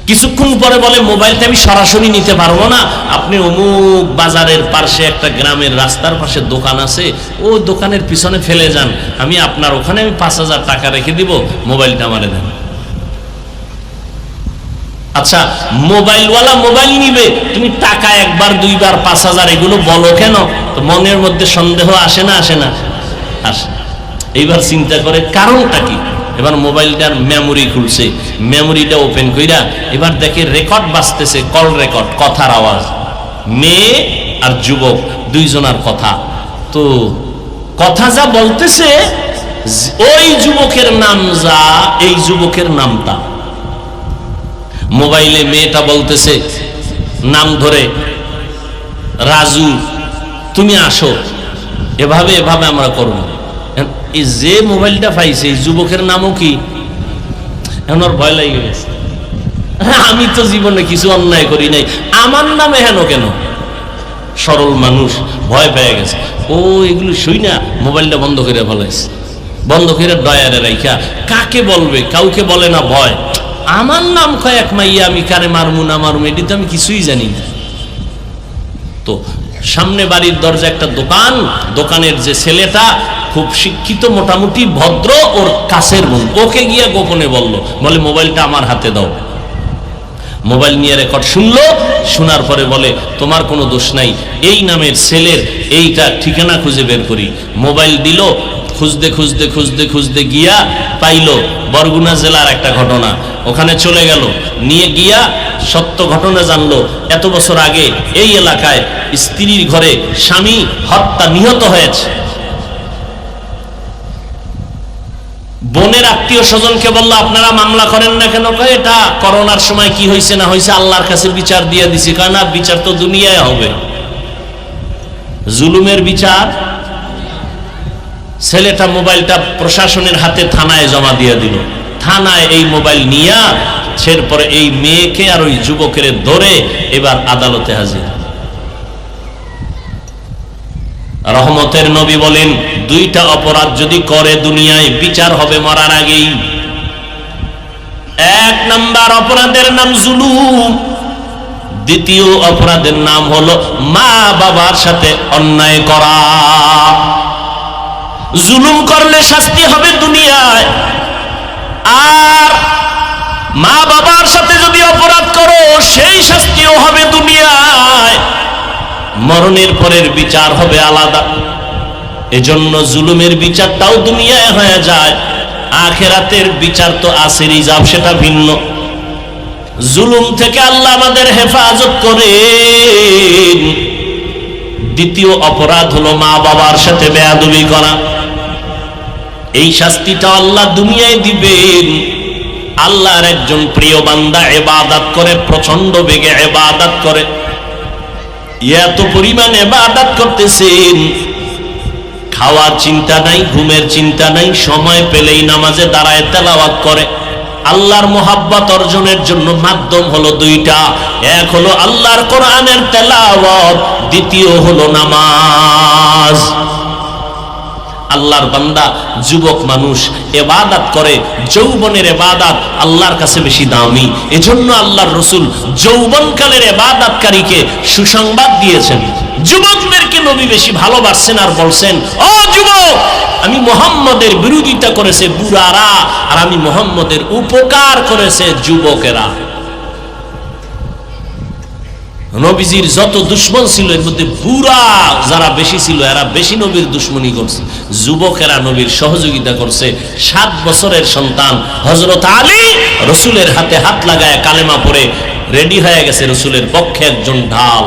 কিছুক্ষণ পরে বলে মোবাইলটা আমি সরাসরি নিতে পারবো না, আপনি অমুক বাজারের পাশে একটা গ্রামের রাস্তার পাশে দোকান আছে, ও দোকানের পিছনে ফেলে যান, আমি আপনার ওখানে আমি 5000 টাকা রেখে দিব, মোবাইলটা আমারে দেন। আচ্ছা, মোবাইলওয়ালা মোবাইল নিবে, তুমি টাকা 1বার 2বার 5000 এগুলো বলো কেন? তো মনের মধ্যে সন্দেহ আসে না? আসে না? আসে। এইবার চিন্তা করে কারণটা কি। এবার মোবাইলটার মেমোরি খুলছে, মেমোরিটা ওপেন কইরা এবার দেখে রেকর্ড বাজতেছে, কল রেকর্ড, কথার আওয়াজ, মেয়ে আর যুবক দুইজনার কথা। তো কথা যা বলতেছে, ওই যুবকের নাম যা, এই যুবকের নাম তা। মোবাইলে মেয়েটা বলতেছে নাম ধরে, রাজু তুমি আসো, এভাবে এভাবে আমরা করবো। এই যে মোবাইলটা পাইছে এই যুবকের নামও কি? এখন ওর ভয় লাগে গেছে, আমি তো জীবনে কিছু অন্যায় করি নাই, আমার নামে হেন কেন? সরল মানুষ ভয় পেয়ে গেছে। ও এগুলো শুই না, মোবাইলটা বন্ধ করে ফেলাইছে। বন্ধ করে ডয়ারে রাইখা কাকে বলবে? কাউকে বলে না, ভয়। আমার নাম কয়েক মাইয়া, আমি কারে মারমু না মারমু এটি তো আমি কিছুই জানি না। তো সামনে বাড়ির দরজা একটা দোকান, দোকানের যে ছেলেটা খুব শিক্ষিত, মোটামুটি ভদ্র, ওর কাছের বোন, ওকে গিয়া গোপনে বলে মোবাইলটা আমার হাতে দাও। মোবাইল নিয়ে রেকর্ড শুনলো, শোনার পরে বলে তোমার কোনো দোষ নাই, এই নামের ছেলের এইটা ঠিকানা খুঁজে বের করি। মোবাইল দিল, খুঁজতে খুঁজতে খুঁজতে খুঁজতে গিয়া পাইলো বরগুনা জেলার একটা ঘটনা। ওখানে চলে গেল, নিয়ে গিয়া সত্য ঘটনা জানলো। এত বছর আগে এই এলাকায় স্ত্রীর ঘরে স্বামী হত্যা, নিহত হয়েছে। বোনের আত্মীয় স্বজনকে বললো আপনারা মামলা করেন না কেন? এটা করোনার সময় কি হয়েছে না হয়েছে আল্লাহর কাছে বিচার দিয়ে দিছি। কারণ বিচার তো দুনিয়ায় হবে, জুলুমের বিচার। ছেলেটা মোবাইলটা প্রশাসনের হাতে থানায় জমা দিয়ে দিল। থানায় এই মোবাইল নিয়া এরপরে এই মেয়েকে আর ওই যুবকের ধরে এবার আদালতে হাজির। রহমতের নবী বলেন, 2টা অপরাধ যদি করে দুনিয়ায় বিচার হবে মরার আগেই। 1 নাম্বার অপরাধের নাম জুলুম, দ্বিতীয় অপরাধের নাম হলো মা বাবার সাথে অন্যায় করা। জুলুম করলে শাস্তি হবে দুনিয়ায়, আর মা বাবার সাথে যদি অপরাধ করো সেই শাস্তিও হবে দুনিয়ায়, মরণের পরের বিচার হবে আলাদা। এজন্য জুলুমের বিচারটাও দুনিয়ায় হয়ে যায়, আখিরাতের বিচার তো আছে রিজার্ভ, সেটা ভিন্ন। জুলুম থেকে আল্লাহ আমাদের হেফাজত করেন। দ্বিতীয় অপরাধ হলো মা বাবার সাথে বেয়াদবি করা। এই শাস্তিটা আল্লাহ দুনিয়ায় দিবেন। আল্লাহর একজন প্রিয় বান্দা ইবাদত করে, প্রচন্ড বেগে ইবাদত করে, এত পরিমাণ ইবাদত করতেছেন, খাওয়ার চিন্তা নাই, ঘুমের চিন্তা নাই, সময় পেলেই নামাজে দাঁড়ায় তেলাওয়াত করে। আল্লাহর মোহাব্বত অর্জনের জন্য মাধ্যম হলো 2টা, এক হলো আল্লাহর কোরআনের তেলাওয়াত, দ্বিতীয় হলো নামাজ। আল্লাহর বান্দা যুবক মানুষ ইবাদত করে, যৌবনের ইবাদত আল্লাহর কাছে বেশি দামি। এজন্য আল্লাহর রাসূল যৌবনকালের ইবাদতকারীকে সুসংবাদ দিয়েছেন। যুবকদেরকে নবী বেশি ভালোবাসছেন আর বলছেন, ও যুবক, আমি মুহাম্মদের বিরোধিতা করেছে বুড়ারা, আর আমি মুহাম্মদের উপকার করেছে যুবকেরা। নবীজির যত দুশ্মন ছিল এর মধ্যে বুড়া যারা বেশি ছিল, এরা বেশি নবীর দুশ্মনী করছে। যুবকেরা নবীর সহযোগিতা করছে। 7 বছরের সন্তান হযরত আলী রাসূলের হাতে হাত লাগায় কালেমা পড়ে রেডি হয়ে গেছে রাসূলের পক্ষে একজন ঢাল।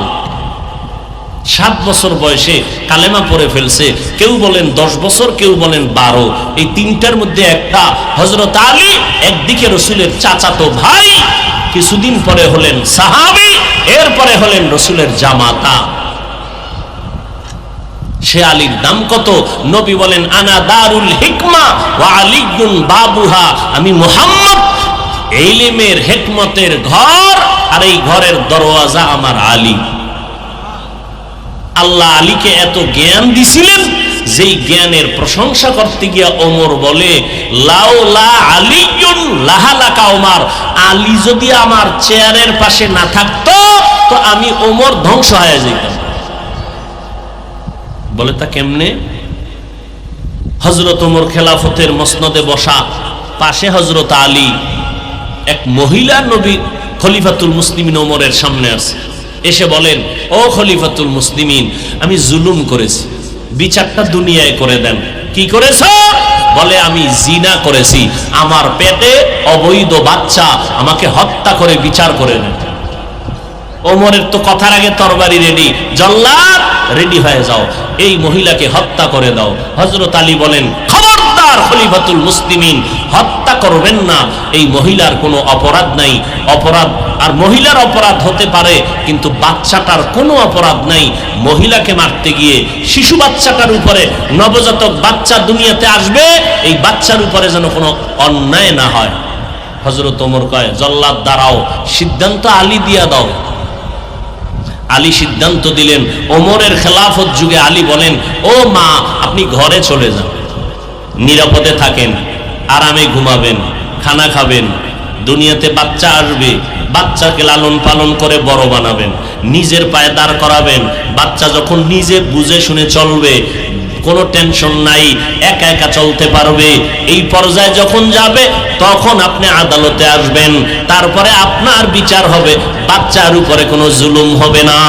7 বছর বয়সে কালেমা পড়ে ফেলছে। কেউ বলেন 10 বছর, কেউ বলেন 12। এই তিনটার মধ্যে একটা হযরত আলী, একদিকে রাসূলের চাচাতো ভাই, কিছুদিন পরে হলেন সাহাবী, এরপরে হলেন রাসূলের জামাতা। সে আলীর দাম কত? নবী বলেন, আনা দারুল হিকমা ওয়া আলীউন বাবুহা, আমি মুহাম্মদ ইলমের হিকমতের ঘর, আর এই ঘরের দরওয়াজা আমার আলী। আল্লাহ আলীকে এত জ্ঞান দিছিলেন, যেই জ্ঞানের প্রশংসা করতে গিয়া ওমর বলে, লাউলা আলীউন লাহালাকা ওমর, আলী যদি আমার চেয়ারের পাশে না থাকতো তো আমি ওমর ধ্বংস হয়ে যেতাম। বলে তা কেমনে? হযরত ওমর খেলাফতের মসনদে বসা, পাশে হযরত আলী। এক মহিলা নবী খলিফাতুল মুসলিমিন ওমরের সামনে আছে, এসে বলেন, ও খলিফাতুল মুসলিমিন, আমি জুলুম করেছি, বিচারটা দুনিয়ায় করে দেন। কি করেছ? বলে, আমি জিনা করেছি, আমার পেটে অবৈধ বাচ্চা, আমাকে হত্যা করে বিচার করে দেন। ওমরের তো কথার আগে তরবারি রেডি, জল্লাদ রেডি হয়ে যাও, এই মহিলাকে হত্যা করে দাও। হযরত আলী বলেন, খবরদার খলিফাতুল মুসলিমিন, হত্যা করবেন না, এই মহিলার কোনো অপরাধ নাই। অপরাধ আর মহিলার অপরাধ হতে পারে, কিন্তু বাচ্চাটার কোনো অপরাধ নাই। মহিলাকে মারতে গিয়ে শিশু বাচ্চাটার উপরে, নবজাতক বাচ্চা দুনিয়াতে আসবে, এই বাচ্চার উপরে যেন কোনো অন্যায় না হয়। হযরত ওমর কয়, জল্লাদ দাঁড়াও, সিদ্ধান্ত আলী দিয়া দাও। আলী সিদ্ধান্ত দিলেন। ওমরের খেলাফত যুগে আলী বলেন, ও মা, আপনি ঘরে চলে যান, নিরাপদে থাকেন, আরামে ঘুমাবেন, খানা খাবেন, দুনিয়াতে বাচ্চা আসবে, বাচ্চাকে লালন পালন করে বড় বানাবেন, নিজের পায়ে দাঁড় করাবেন। বাচ্চা যখন নিজে বুঝে শুনে চলবে, কোনো টেনশন নাই, একা একা চলতে পারবে, এই পর্যায়ে যখন যাবে তখন আপনি আদালতে আসবেন, তারপরে আপনার বিচার হবে, বাচ্চার উপরে কোনো জুলুম হবে না।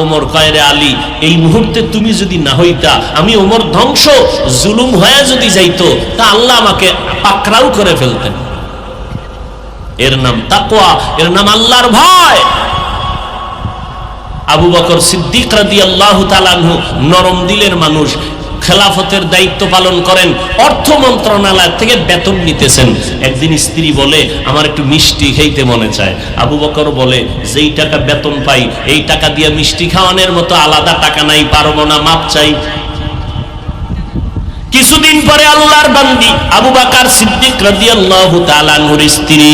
ওমর কয়, রে আলী, এই মুহূর্তে তুমি যদি না হইতা, আমি ওমর ধ্বংস, জুলুম হয়ে যদি যাইতো, তা আল্লাহ আমাকে পাকড়াও করে ফেলতেন। এর নাম তাকওয়া, এর নাম আল্লাহর ভয়। আবু বকর সিদ্দিক রাদিয়াল্লাহু তাআলা আনহু নরম দিলের মানুষ, খেলাফতের দায়িত্ব পালন করেন, অর্থ মন্ত্রণালয় থেকে বেতন নিতেছেন। একদিন স্ত্রী বলে, আমার একটু মিষ্টি খাইতে মনে চায়। আবু বকর বলে, যেই টাকা বেতন পাই এই টাকা দিয়ে মিষ্টি খাওয়ানোর মতো আলাদা টাকা নাই, পারবো না, মাপ চাই। কিছুদিন পরে আল্লাহর বান্দি আবু বকর সিদ্দিক রাদিয়াল্লাহু তাআলা আনহুর স্ত্রী,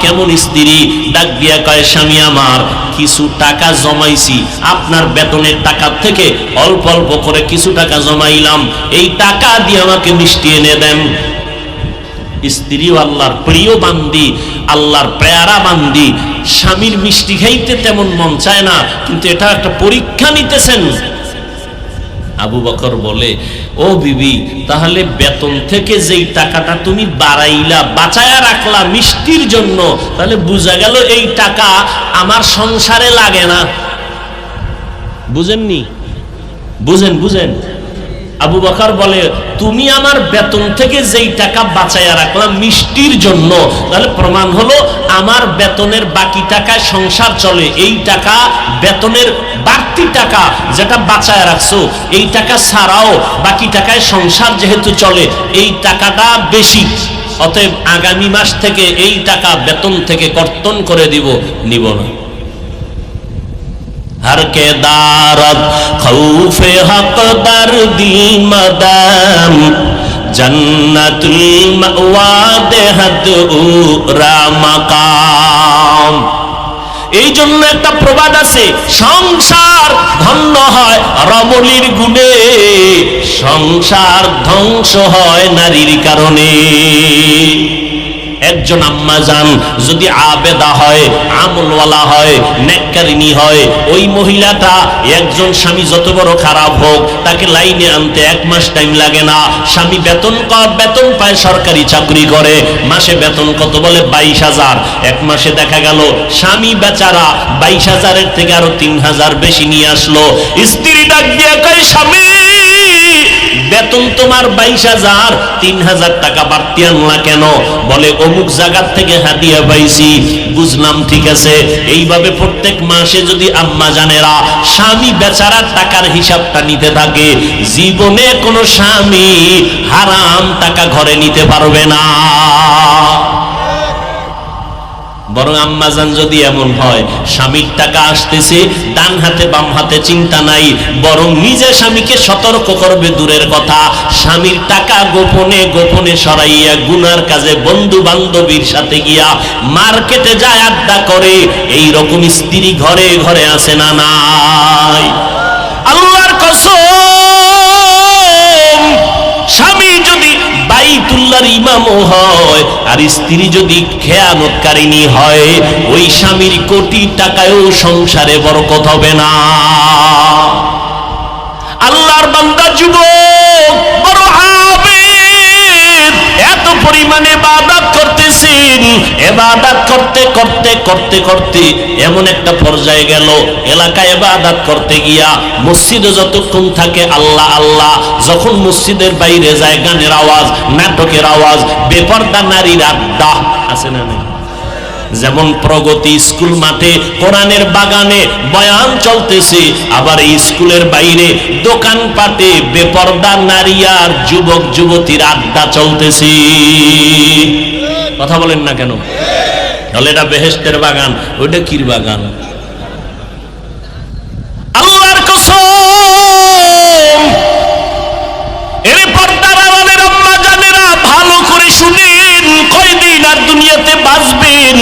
কেমন স্ত্রী, ডাক দিয়া কয়, স্বামী আমার, কিছু টাকা জমাইছি, আপনার বেতনের টাকা থেকে অল্প অল্প করে কিছু টাকা জমাইলাম, এই টাকা দিয়ে আমাকে মিষ্টি এনে দেন। স্ত্রীও আল্লাহর প্রিয় বান্দি, আল্লাহর পেয়ারা বান্দি, স্বামীর মিষ্টি খাইতে তেমন মন চায় না, কিন্তু এটা একটা পরীক্ষা নিতেছেন। আবু বকর বলে, ও বিবি, তাহলে বেতন থেকে যেই টাকাটা তুমি বাড়াইলা, বাঁচায়া রাখলা মিষ্টির জন্য, তাহলে বোঝা গেল এই টাকা আমার সংসারে লাগে না। বুঝেননি? বুঝেন বুঝেন। আবু বকর বলে, তুমি আমার বেতন থেকে যেই টাকা বাঁচাইয়া রাখলাম মিষ্টির জন্য, তাহলে প্রমাণ হলো আমার বেতনের বাকি টাকায় সংসার চলে। এই টাকা, বেতনের বাড়তি টাকা যেটা বাঁচাইয়া রাখছো, এই টাকা ছাড়াও বাকি টাকায় সংসার যেহেতু চলে, এই টাকাটা বেশি, অতএব আগামী মাস থেকে এই টাকা বেতন থেকে কর্তন করে দিব, নিব না। हर के दारत खौफे हक दर्दी मदाम जन्नतुल मअवा देहद उरा मकाम। এই জন্য একটা প্রবাদ আছে, সংসার ধন্য হয় রমণীর গুণে, সংসার ধ্বংস হয় নারীর কারণে। একজন আম্মা জান যদি আবেদা হয়, আমলওয়ালা হয়, নেককারিনী হয়, ওই মহিলাটা একজন স্বামী যত বড় খারাপ হোক তাকে লাইনে আনতে 1 মাস টাইম লাগে না। স্বামী বেতন পায়, সরকারি চাকরি করে, মাসে বেতন কত বলে 22,000। 1 মাসে দেখা গেল স্বামী বেচারা 22,000-এর থেকে আরো 3,000 বেশি নিয়ে আসলো। স্ত্রী ডাক দিয়ে কয়, স্বামী বেতন তোমার 22,000, 3,000 টাকা বাড়তি আনলা কেন? বলে অমুক জায়গার থেকে হাদিয়া পাইছি। বুঝলাম, ঠিক আছে। এইভাবে প্রত্যেক মাসে যদি আম্মা জানেরা স্বামী বেচারার টাকার হিসাবটা নিতে থাকে, জীবনে কোনো স্বামী হারাম টাকা ঘরে নিতে পারবে না। বরং আম্মাজান যদি এমন হয় স্বামীর টাকা আসতেছে ডান হাতে বাম হাতে চিন্তা নাই, বরং নিজে স্বামীকে সতর্ক করবে দূরের কথা, স্বামীর টাকা গোপনে গোপনে সরাইয়া গুনার কাজে বন্ধু বান্ধবীর সাথে গিয়া মার্কেটে যায় আড্ডা করে, এই রকম স্ত্রী ঘরে ঘরে আছে না নাই? আল্লাহর কসম, স্বামী যদি বাইতুল্লাহর ইমামও হয় আর স্ত্রী যদি খেয়ানতকারিনী হয়, ওই স্বামীর কোটি টাকায়ও সংসারে বরকত হবে না। আল্লাহর বান্দা যুবক বড় আবেদ, এত পরিমাণে ইবাদত করতেছেন, ইবাদত করতে করতে করতে করতে এমন একটা পর্যায়ে গেল, এলাকায় ইবাদত করতে গিয়া মসজিদে যতক্ষণ থাকে আল্লাহ আল্লাহ, যখন মসজিদের বাইরে যায় গানের আওয়াজ, নাটকের আওয়াজ, বেপরদা নারীর আড্ডা আছে না নেই? যেমন প্রগতি স্কুল মাঠে কোরআনের বাগানে বয়ান চলতেছে, আবার এই স্কুলের বাইরে দোকানপাটে বেপরদা নারী আর যুবক যুবতীর আড্ডা চলতেছে। কথা বলেন না কেন? তাহলে এটা বেহেশতের বাগান, ওইটা কির বাগান? আল্লাহর কসম, এর পর্দার আড়ালের আম্মা জানেরা ভালো করে শুনেন, কয়দিন আর দুনিয়াতে বাঁচবেন?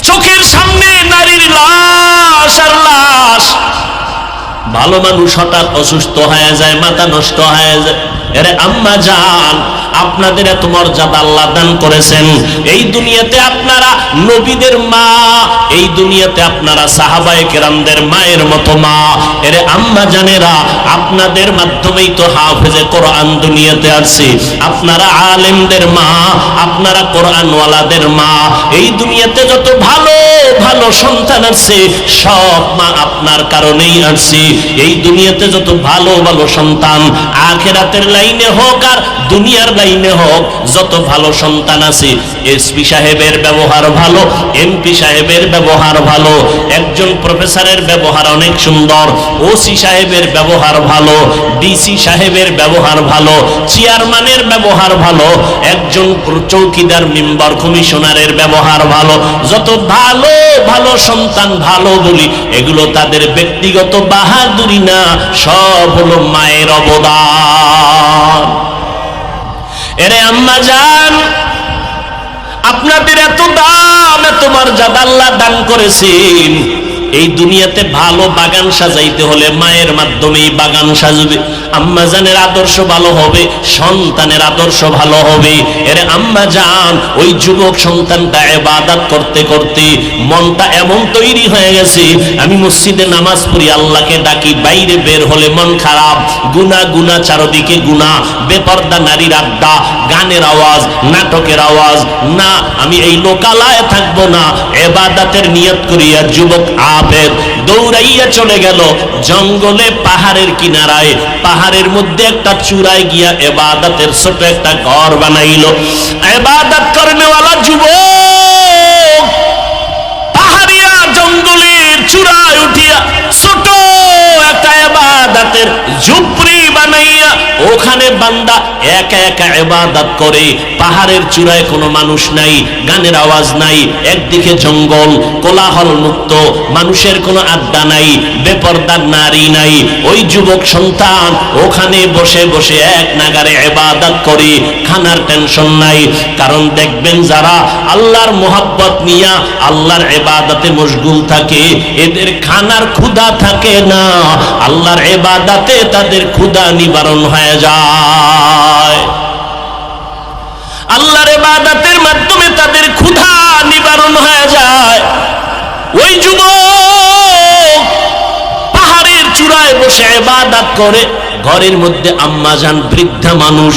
চোখের সামনে নারীর লাশ আর লাশ। ভালো মানুষ হঠাৎ অসুস্থ হয়ে যায়, মাথা নষ্ট হয়ে যায়। এরে আম্মা জান, আপনাদের এত মর্যাদা আল্লাহ দান করেছেন, এই দুনিয়াতে আপনারা নবীদের মা, এই দুনিয়াতে আপনারা সাহাবায়ে কেরামদের মায়ের মতো মা। এরে আম্মা জানেরা, আপনাদের মাধ্যমেই তো হাফেজে কোরআন দুনিয়াতে আসছে, আপনারা আলেমদের মা, আপনারা কোরআনওয়ালাদের মা। এই দুনিয়াতে যত ভালো ভালো সন্তান আসছে সব মা আপনার কারণেই আসছে। এই দুনিয়াতে যত ভালো ভালো সন্তান, আখিরাতের লাইনে হোক আর দুনিয়ার লাইনে হোক, যত ভালো সন্তান আছে, এসপি সাহেবের ব্যবহার ভালো, এমপি সাহেবের ব্যবহার ভালো, একজন প্রফেসরের ব্যবহার অনেক সুন্দর, ওসি সাহেবের ব্যবহার ভালো, ডিসি সাহেবের ব্যবহার ভালো, চেয়ারম্যানের ব্যবহার ভালো, একজন চৌকিদার মেম্বার কমিশনারের ব্যবহার ভালো। যত ভালো ভালো সন্তান ভালো বলি, এগুলো তাদের ব্যক্তিগত বাহাদুরি না, সব হলো মায়ের অবদান। এরে আম্মা জান, আপনাদের এত দাম, এত মর্যাদা আল্লাহ দান করেছেন। এই দুনিয়াতে ভালো বাগান সাজাইতে হলে মায়ের মাধ্যমেই বাগান সাজবে। আম্মা জানের আদর্শ ভালো হবে, সন্তানের আদর্শ ভালো হবে। এর আম্মা জান, ওই যুবক সন্তানটা ইবাদত করতে করতে মনটা এমন তৈরি হয়ে গেছে, আমি মসজিদে নামাজ পড়ি, আল্লাহকে ডাকি, বাইরে বের হলে মন খারাপ, গুনাহ গুনাহ, চারদিকে গুনাহ, বেপরদা নারীর আড্ডা, গানের আওয়াজ, নাটকের আওয়াজ। না, আমি এই লোকালয়ে থাকবো না। ইবাদতের নিয়ত করিয়া যুবক আবেদ দৌড়াইয়া চলে গেল জঙ্গলে, পাহাড়ের কিনারায়, পাহাড়ের মধ্যে একটা চূড়ায় গিয়া ইবাদতের ছোট একটা ঘর বানাইলো। ইবাদত করনেওয়ালা যুবক পাহাড়িয়া জঙ্গলের চূড়ায় উঠিয়া ছোট একটা ইবাদতের ঝুপড়ি বানাইয়া ওখানে বান্দা একা একা ইবাদত করে। পাহাড়ের চূড়ায় কোনো মানুষ নাই, গানের আওয়াজ নাই, একদিকে জঙ্গল, কোলাহল মুক্ত, মানুষের কোনো আড্ডা নাই, বেপরদার নারী নাই। ওই যুবক সন্তান ওখানে বসে বসে এক নাগারে ইবাদত করে, খানার টেনশন নাই। কারণ দেখবেন যারা আল্লাহর মোহাব্বত নিয়া আল্লাহর ইবাদতে মশগুল থাকে, এদের খানার ক্ষুধা থাকে না, আল্লাহর ইবাদতে তাদের ক্ষুধা নিবারণ হয়ে যায়। আল্লাহর ইবাদতের মাধ্যমে তাদের ক্ষুধা নিবারণ হয়ে যায়। ওই যুবক পাহাড়ের চূড়ায় বসে ইবাদত করে, ঘরের মধ্যে আম্মা জান বৃদ্ধা মানুষ,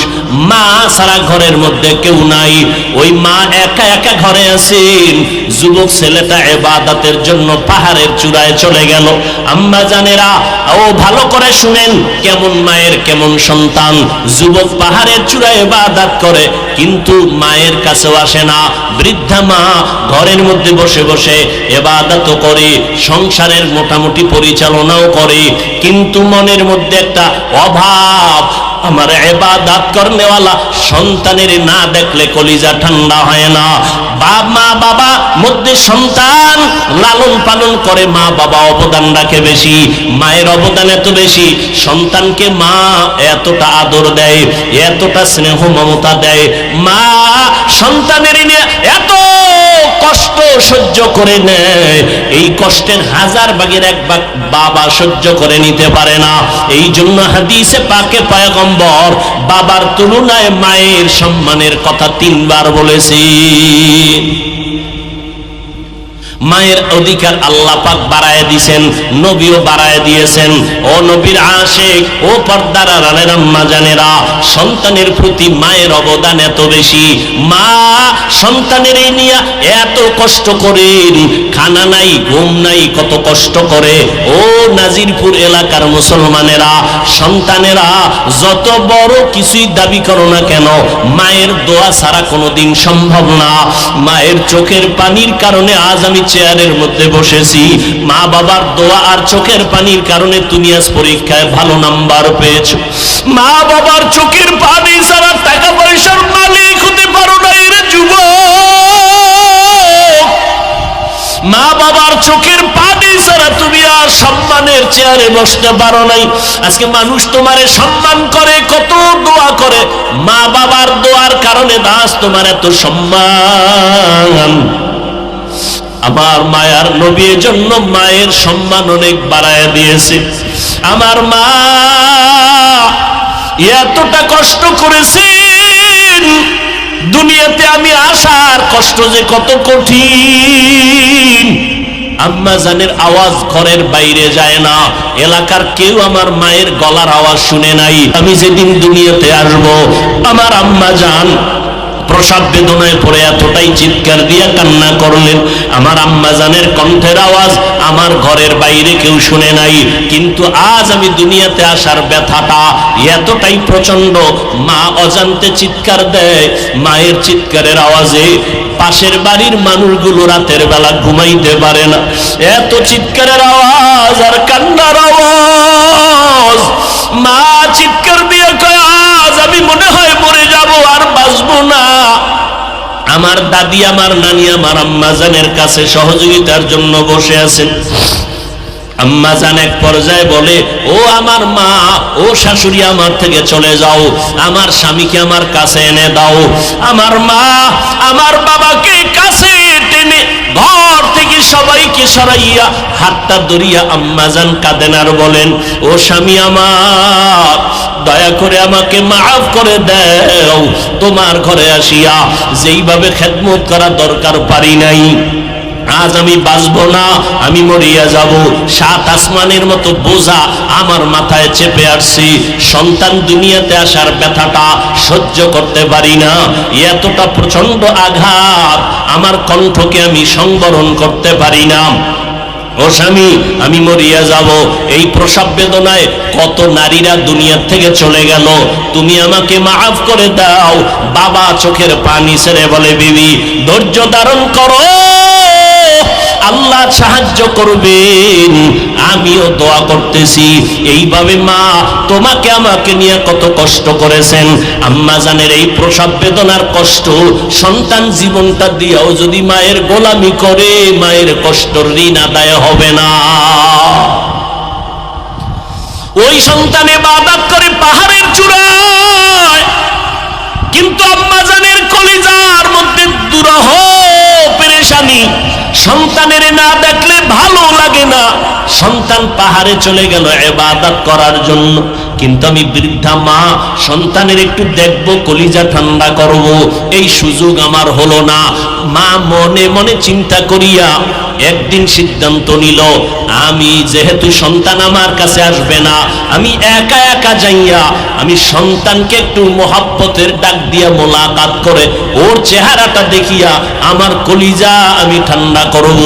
মা সারা ঘরের মধ্যে কেউ নাই। ওই মা একা একা ঘরে আছেন। যুবক ছেলেটা ইবাদতের জন্য পাহাড়ের চূড়ায় চলে গেল। আম্মা জানেরা ও ভালো করে শুনেন, কেমন মায়ের কেমন সন্তান। যুবক পাহাড়ের চূড়ায় ইবাদত করে, কিন্তু মায়ের কাছেও আসে না। বৃদ্ধা মা ঘরের মধ্যে বসে বসে ইবাদত করে, সংসারের মোটামুটি পরিচালনাও করে, কিন্তু মনের মধ্যে একটা অভাব। আমার ইবাদত করনেওয়ালা সন্তানের না দেখলে কলিজা ঠান্ডা হয় না। মা বাবা মধ্যে সন্তান লালন পালন করে, মা বাবা অবদান রাখে বেশি, মায়ের অবদান এত বেশি। সন্তানকে মা এতটা আদর দেয়, এতটা স্নেহ মমতা দেয়। মা সন্তানের নিয়ে এত কষ্ট সহ্য করে নেয়, এই কষ্টের হাজার ভাগের এক ভাগ বাবা সহ্য করে নিতে পারে না। এই জন্য হাদিসে পাকে পয়গম্বর বাবার তুলনায় মায়ের সম্মানের কথা 3 বার বলেছি। মায়ের অধিকার আল্লাহ পাক বাড়ায় দিয়েছেন, নবীও বাড়ায় দিয়েছেন। ও নবীর আশিক, ও পর্দার আড়ালের আম্মা জানেরা, সন্তানের প্রতি মায়ের অবদান এত বেশি। মা সন্তানের এই নিয়ে এত কষ্ট করেন, খানা নাই, ঘুম নাই, কত কষ্ট করে। ও নাজিরপুর এলাকার মুসলমানেরা, সন্তানেরা যত বড় কিছুই দাবি করো না কেন, মায়ের দোয়া ছাড়া কোনোদিন সম্ভব না। মায়ের চোখের পানির কারণে আজ আমি চেয়ারের মধ্যে বসেছি। মা বাবার দোয়া আর চোখের পানির কারণে তুমি আজ পরীক্ষায় ভালো নাম্বার পেয়েছো। মা বাবার চোখের পানি ছাড়া টাকা পয়সার মালিক হতে পারো না এর যুবক। মা বাবার চোখের পানি ছাড়া তুমি আর সম্মানের চেয়ারে বসতে পারো নাই। আজকে মানুষ তোমারে সম্মান করে, কত দোয়া করে, মা বাবার দোয়ার কারণে দাস তোমার এত সম্মান। আমার মায়ার নবীর জন্য মায়ের সম্মান অনেক বাড়ায় দিয়েছে। আমার মা এতটা কষ্ট করেছেন, দুনিয়াতে আমি আসার কষ্ট যে কত কঠিন। আম্মা জানের আওয়াজ ঘরের বাইরে যায় না, এলাকার কেউ আমার মায়ের গলার আওয়াজ শুনে নাই। আমি যেদিন দুনিয়াতে আসবো, আমার আম্মা জান প্রসব বেদনায় পড়ে এতটাই চিৎকার দিয়া কান্না করলেন, আমার আম্মা জানের কণ্ঠের আওয়াজ আমার ঘরের বাইরে কেউ শুনে নাই। কিন্তু আজ আমি দুনিয়াতে আসার ব্যথাটা এতটাই প্রচন্ড, মা অজান্তে চিৎকার দেয়। মায়ের চিৎকারের আওয়াজে পাশের বাড়ির মানুষগুলো রাতের বেলা ঘুমাইতে পারে না। এত চিৎকারের আওয়াজ আর কান্নার আওয়াজ। মা চিৎকার দিয়ে কয়, আজ আমি মনে হয় মরে যাব, আর বাঁচবো না। আমার দাদি, আমার নানি, আমার আম্মা জানের কাছে সহযোগিতার জন্য বসে আছেন। আম্মা জান এক পর্যায়ে বলে, ও আমার মা, ও শাশুড়ি, আমার থেকে চলে যাও, আমার স্বামীকে আমার কাছে এনে দাও। আমার মা আমার বাবাকে কাছে টেনে ঘর থেকে সবাইকে সরাইয়া হাতটা ধরিয়া আম্মা জান কাঁদেন আর বলেন, ও স্বামী আমার, দয়া করে আমাকে মাফ করে দাও। তোমার ঘরে আসিয়া যেইভাবে খেদমত করা দরকার পারি নাই। আজ আমি বাঁচবো না, আমি মরিয়া যাব। 7 আসমানের মতো বোঝা আমার মাথায় চেপে আসছি। সন্তান দুনিয়াতে আসার ব্যথাটা সহ্য করতে পারি না। এতটা প্রচন্ড আঘাত, আমার কণ্ঠকে আমি সংবরণ করতে পারি না। ও স্বামী, আমি মরিয়া যাব। এই প্রসব বেদনায় কত নারীরা দুনিয়ার থেকে চলে গেল, তুমি আমাকে মাফ করে দাও। বাবা চোখের পানি ছেড়ে বলে, বিবি ধৈর্য ধারণ করো, আল্লাহ সাহায্য করবেন। আমিও দোয়া করতেছি এইভাবে মা তোমাকে আমাকে নিয়ে কত কষ্ট করেছেন। আম্মা জানের এই প্রসব বেদনার কষ্ট সন্তান জীবনটা দিয়েও যদি মায়ের গোলামি করে মায়ের কষ্টর ঋণ আদায় হবে না। ওই সন্তান ইবাদত করে পাহাড়ের চূড়ায়, কিন্তু আম্মা জানের কলিজার মধ্যে দুরহ পেরেশানি। সন্তানের না দেখলে ভালো লাগে না। সন্তান পাহাড়ে চলে গেল ইবাদত করার জন্য, কিন্তু আমি বৃদ্ধা মা সন্তানের একটু দেখবো, কলিজা ঠান্ডা করব, এই সুযোগ আমার হলো না। মা মনে মনে চিন্তা করিয়া একদিন সিদ্ধান্ত নিল, আমি যেহেতু সন্তান আমার কাছে আসবে না, আমি একা একা যাইয়া আমি সন্তানকে একটু মোহাব্বতের ডাক দিয়া মোলাকাত করে ওর চেহারাটা দেখিয়া আমার কলিজা আমি ঠান্ডা করব।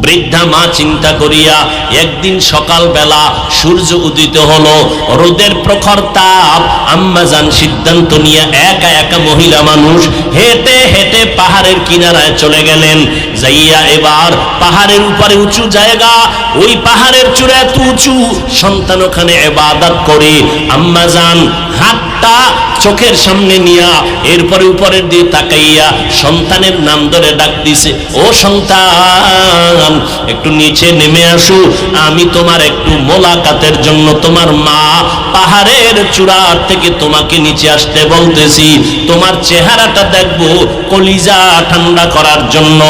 বৃদ্ধা মা চিন্তা করিয়া একদিন সকালবেলা সূর্য উদিত হলো, রোদের প্রখর তাপ। আম্মাজান সিদ্ধান্ত নিয়ে একা একা মহিলা মানুষ হেঁটে হেঁটে পাহাড়ের কিনারায় চলে গেলেন। যাইয়া এবার পাহাড়ের উপরে উঁচু জায়গা, ওই পাহাড়ের চূড়া এত উঁচু, সন্তান ওখানে ইবাদত করে। আম্মাজান হাতটা চোখের সামনে নিয়া এরপরে উপরের দিয়ে তাকাইয়া সন্তানের নাম ধরে ডাক দিছে, ও সন্তান একটু নিচে নেমে আসো, আমি তোমার একটু মোলাকাতের জন্য তোমার মা পাহাড়ের চূড়ার থেকে তোমাকে নিচে আসতে বলতেছি, তোমার চেহারাটা দেখবো, কলিজা ঠান্ডা করার জন্য।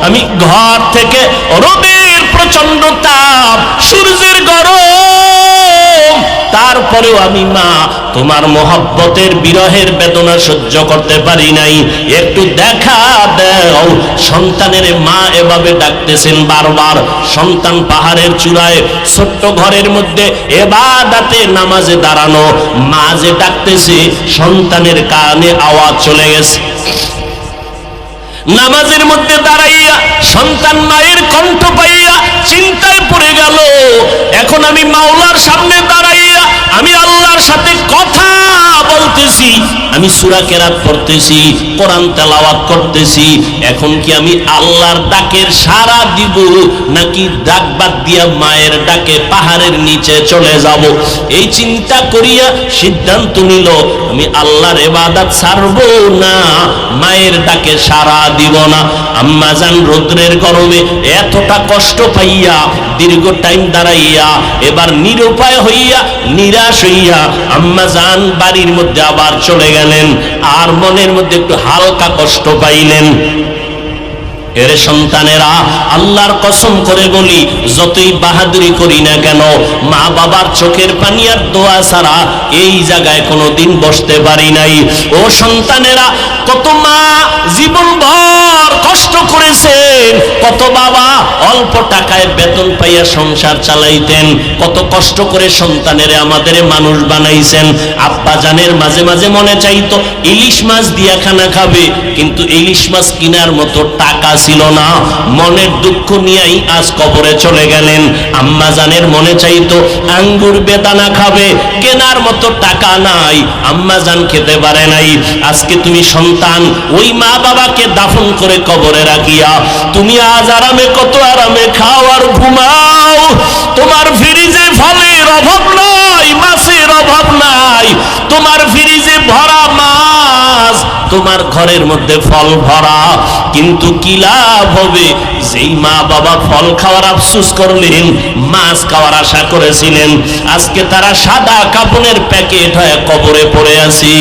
আমি ঘর থেকে রোদের প্রচন্ড তাপ, সূর্যের গরম, তারপরেও আমি মা তোমার মোহব্বতের বিরহের বেদনা সহ্য করতে পারি নাই, একটু দেখা দাও। সন্তানের মা এভাবে ডাকতেছেন বারবার। সন্তান পাহাড়ের চূড়ায় ছোট্ট ঘরের মধ্যে ইবাদতে নামাজে দাঁড়ানো, মা যে ডাকতেছে সন্তানের কানে আওয়াজ চলে গেছে। নামাজের মধ্যে দাঁড়াইয়া সন্তান মায়ের কণ্ঠ পাইয়া চিন্তায় পড়ে গেল, এখন আমি মাওলার সামনে দাঁড়াইয়া আমি আল্লাহর সাথে কথা বলতেছি, আমি সূরা কেরাত পড়তেছি, কোরআন তেলাওয়াত করতেছি, এখন কি আমি আল্লাহর ডাকের সাড়া দিব নাকি ডাক বাদ দিয়া মায়ের ডাকে পাহাড়ের নিচে চলে যাব? এই চিন্তা করিয়া সিদ্ধান্ত নিল, আমি আল্লাহর ইবাদত ছাড়ব না, মায়ের ডাকে সাড়া দিব না। আম্মাজান রৌদ্রের গরমে এতটা কষ্ট পাইয়া দীর্ঘ টাইম দাঁড়াইয়া এবার নিরুপায় হইয়া নিরাশ হইয়া আম্মাজান বাড়ির মধ্যে আবার চলে গেলেন, আর মনের মধ্যে একটু হালকা কষ্ট পাইলেন। এরে সন্তানেরা, আল্লাহর কসম করে বলি, যতই বাহাদুরি করি না কেন, মা বাবার চোখের পানি আর দোয়া ছাড়া এই জায়গায় কোনোদিন বসতে পারি নাই। ও সন্তানেরা, কত মা জীবনভর কষ্ট করেছেন, কত বাবা অল্প টাকায় বেতন পাইয়া সংসার চালাইতেন, কত কষ্ট করে সন্তানেরা আমাদের মানুষ বানাইছেন। আব্বা জানের মাঝে মাঝে মনে চাইতো ইলিশ মাছ দিয়া খানা খাবে, কিন্তু ইলিশ মাছ কেনার মতো টাকা ছিল না। মনের দুঃখ নিয়েই আজ কবরে চলে গেলেন। আম্মা জানের মনে চাইতো আঙ্গুর বেদানা খাবে, কেনার মতো টাকা নাই, আম্মা জান খেতে পারে নাই। আজকে তুমি সন্তান ওই মা বাবাকে দাফন করে কবরে রাখিয়া তুমি আজ আরামে, কত আরামে খাও আর ঘুমাও। তোমার ফ্রিজে ফলের অভাব নাই, মাছের অভাব নাই, তোমার ফ্রিজে ভরা মাছ, তোমার ঘরের মধ্যে ফল ভরা, কিন্তু কি লাভ হবে? যেই মা বাবা ফল খাওয়ার আফসোস করলেন, মাছ খাওয়ার আশা করেছিলেন, আজকে তারা সাদা কাপড়ের প্যাকেট হয়ে কবরে পড়ে আছি।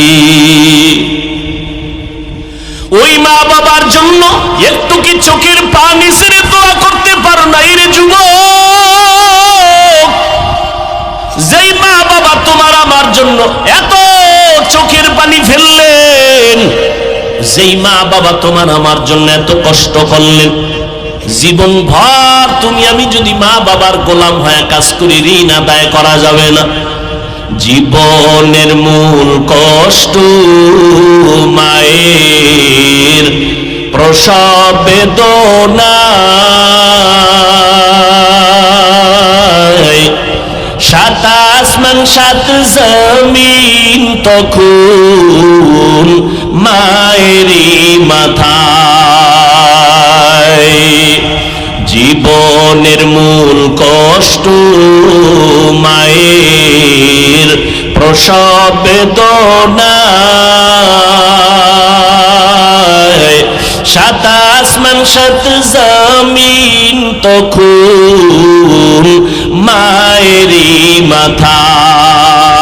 ওই মা বাবার জন্য একটু কি চোখের পানি ছেড়ে দোয়া করতে পারো না রে যুবক? যেই মা বাবা তোমার আমার জন্য এত চোখের পানি ফেললেন, যেই মা বাবা তোমার আমার জন্য এত কষ্ট করলেন, জীবন ভর তুমি আমি যদি মা বাবার গোলাম হয়ে কাজ করি, ঋণ আদায় করা যাবে না। জীবনের মূল কষ্ট মায়ের প্রসব বেদনা, সাত আসমান সাত জমিন তখন মায়েরই মাথায়। জীবনের মূল কষ্ট মায়ের প্রসব বেদনা, সাত আসমান সাত জমিন তখন মায়েরই মাথায়।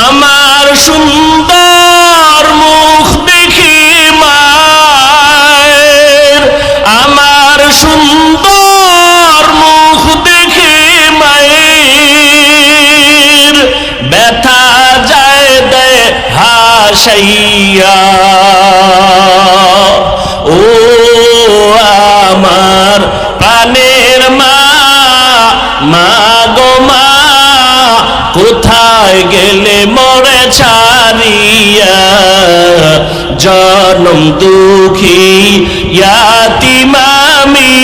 আমার সুন্দর মুখ দেখে মায়ের, আমার সুন্দর মুখ দেখে মায়ের ব্যথা যায় দেয় হাসাইয়া। ও আমার প্রাণের মা, মা গো মা, কোথায় গেলে মোরে ছাড়িয়া, জনম দুঃখী ইয়াতীম আমি,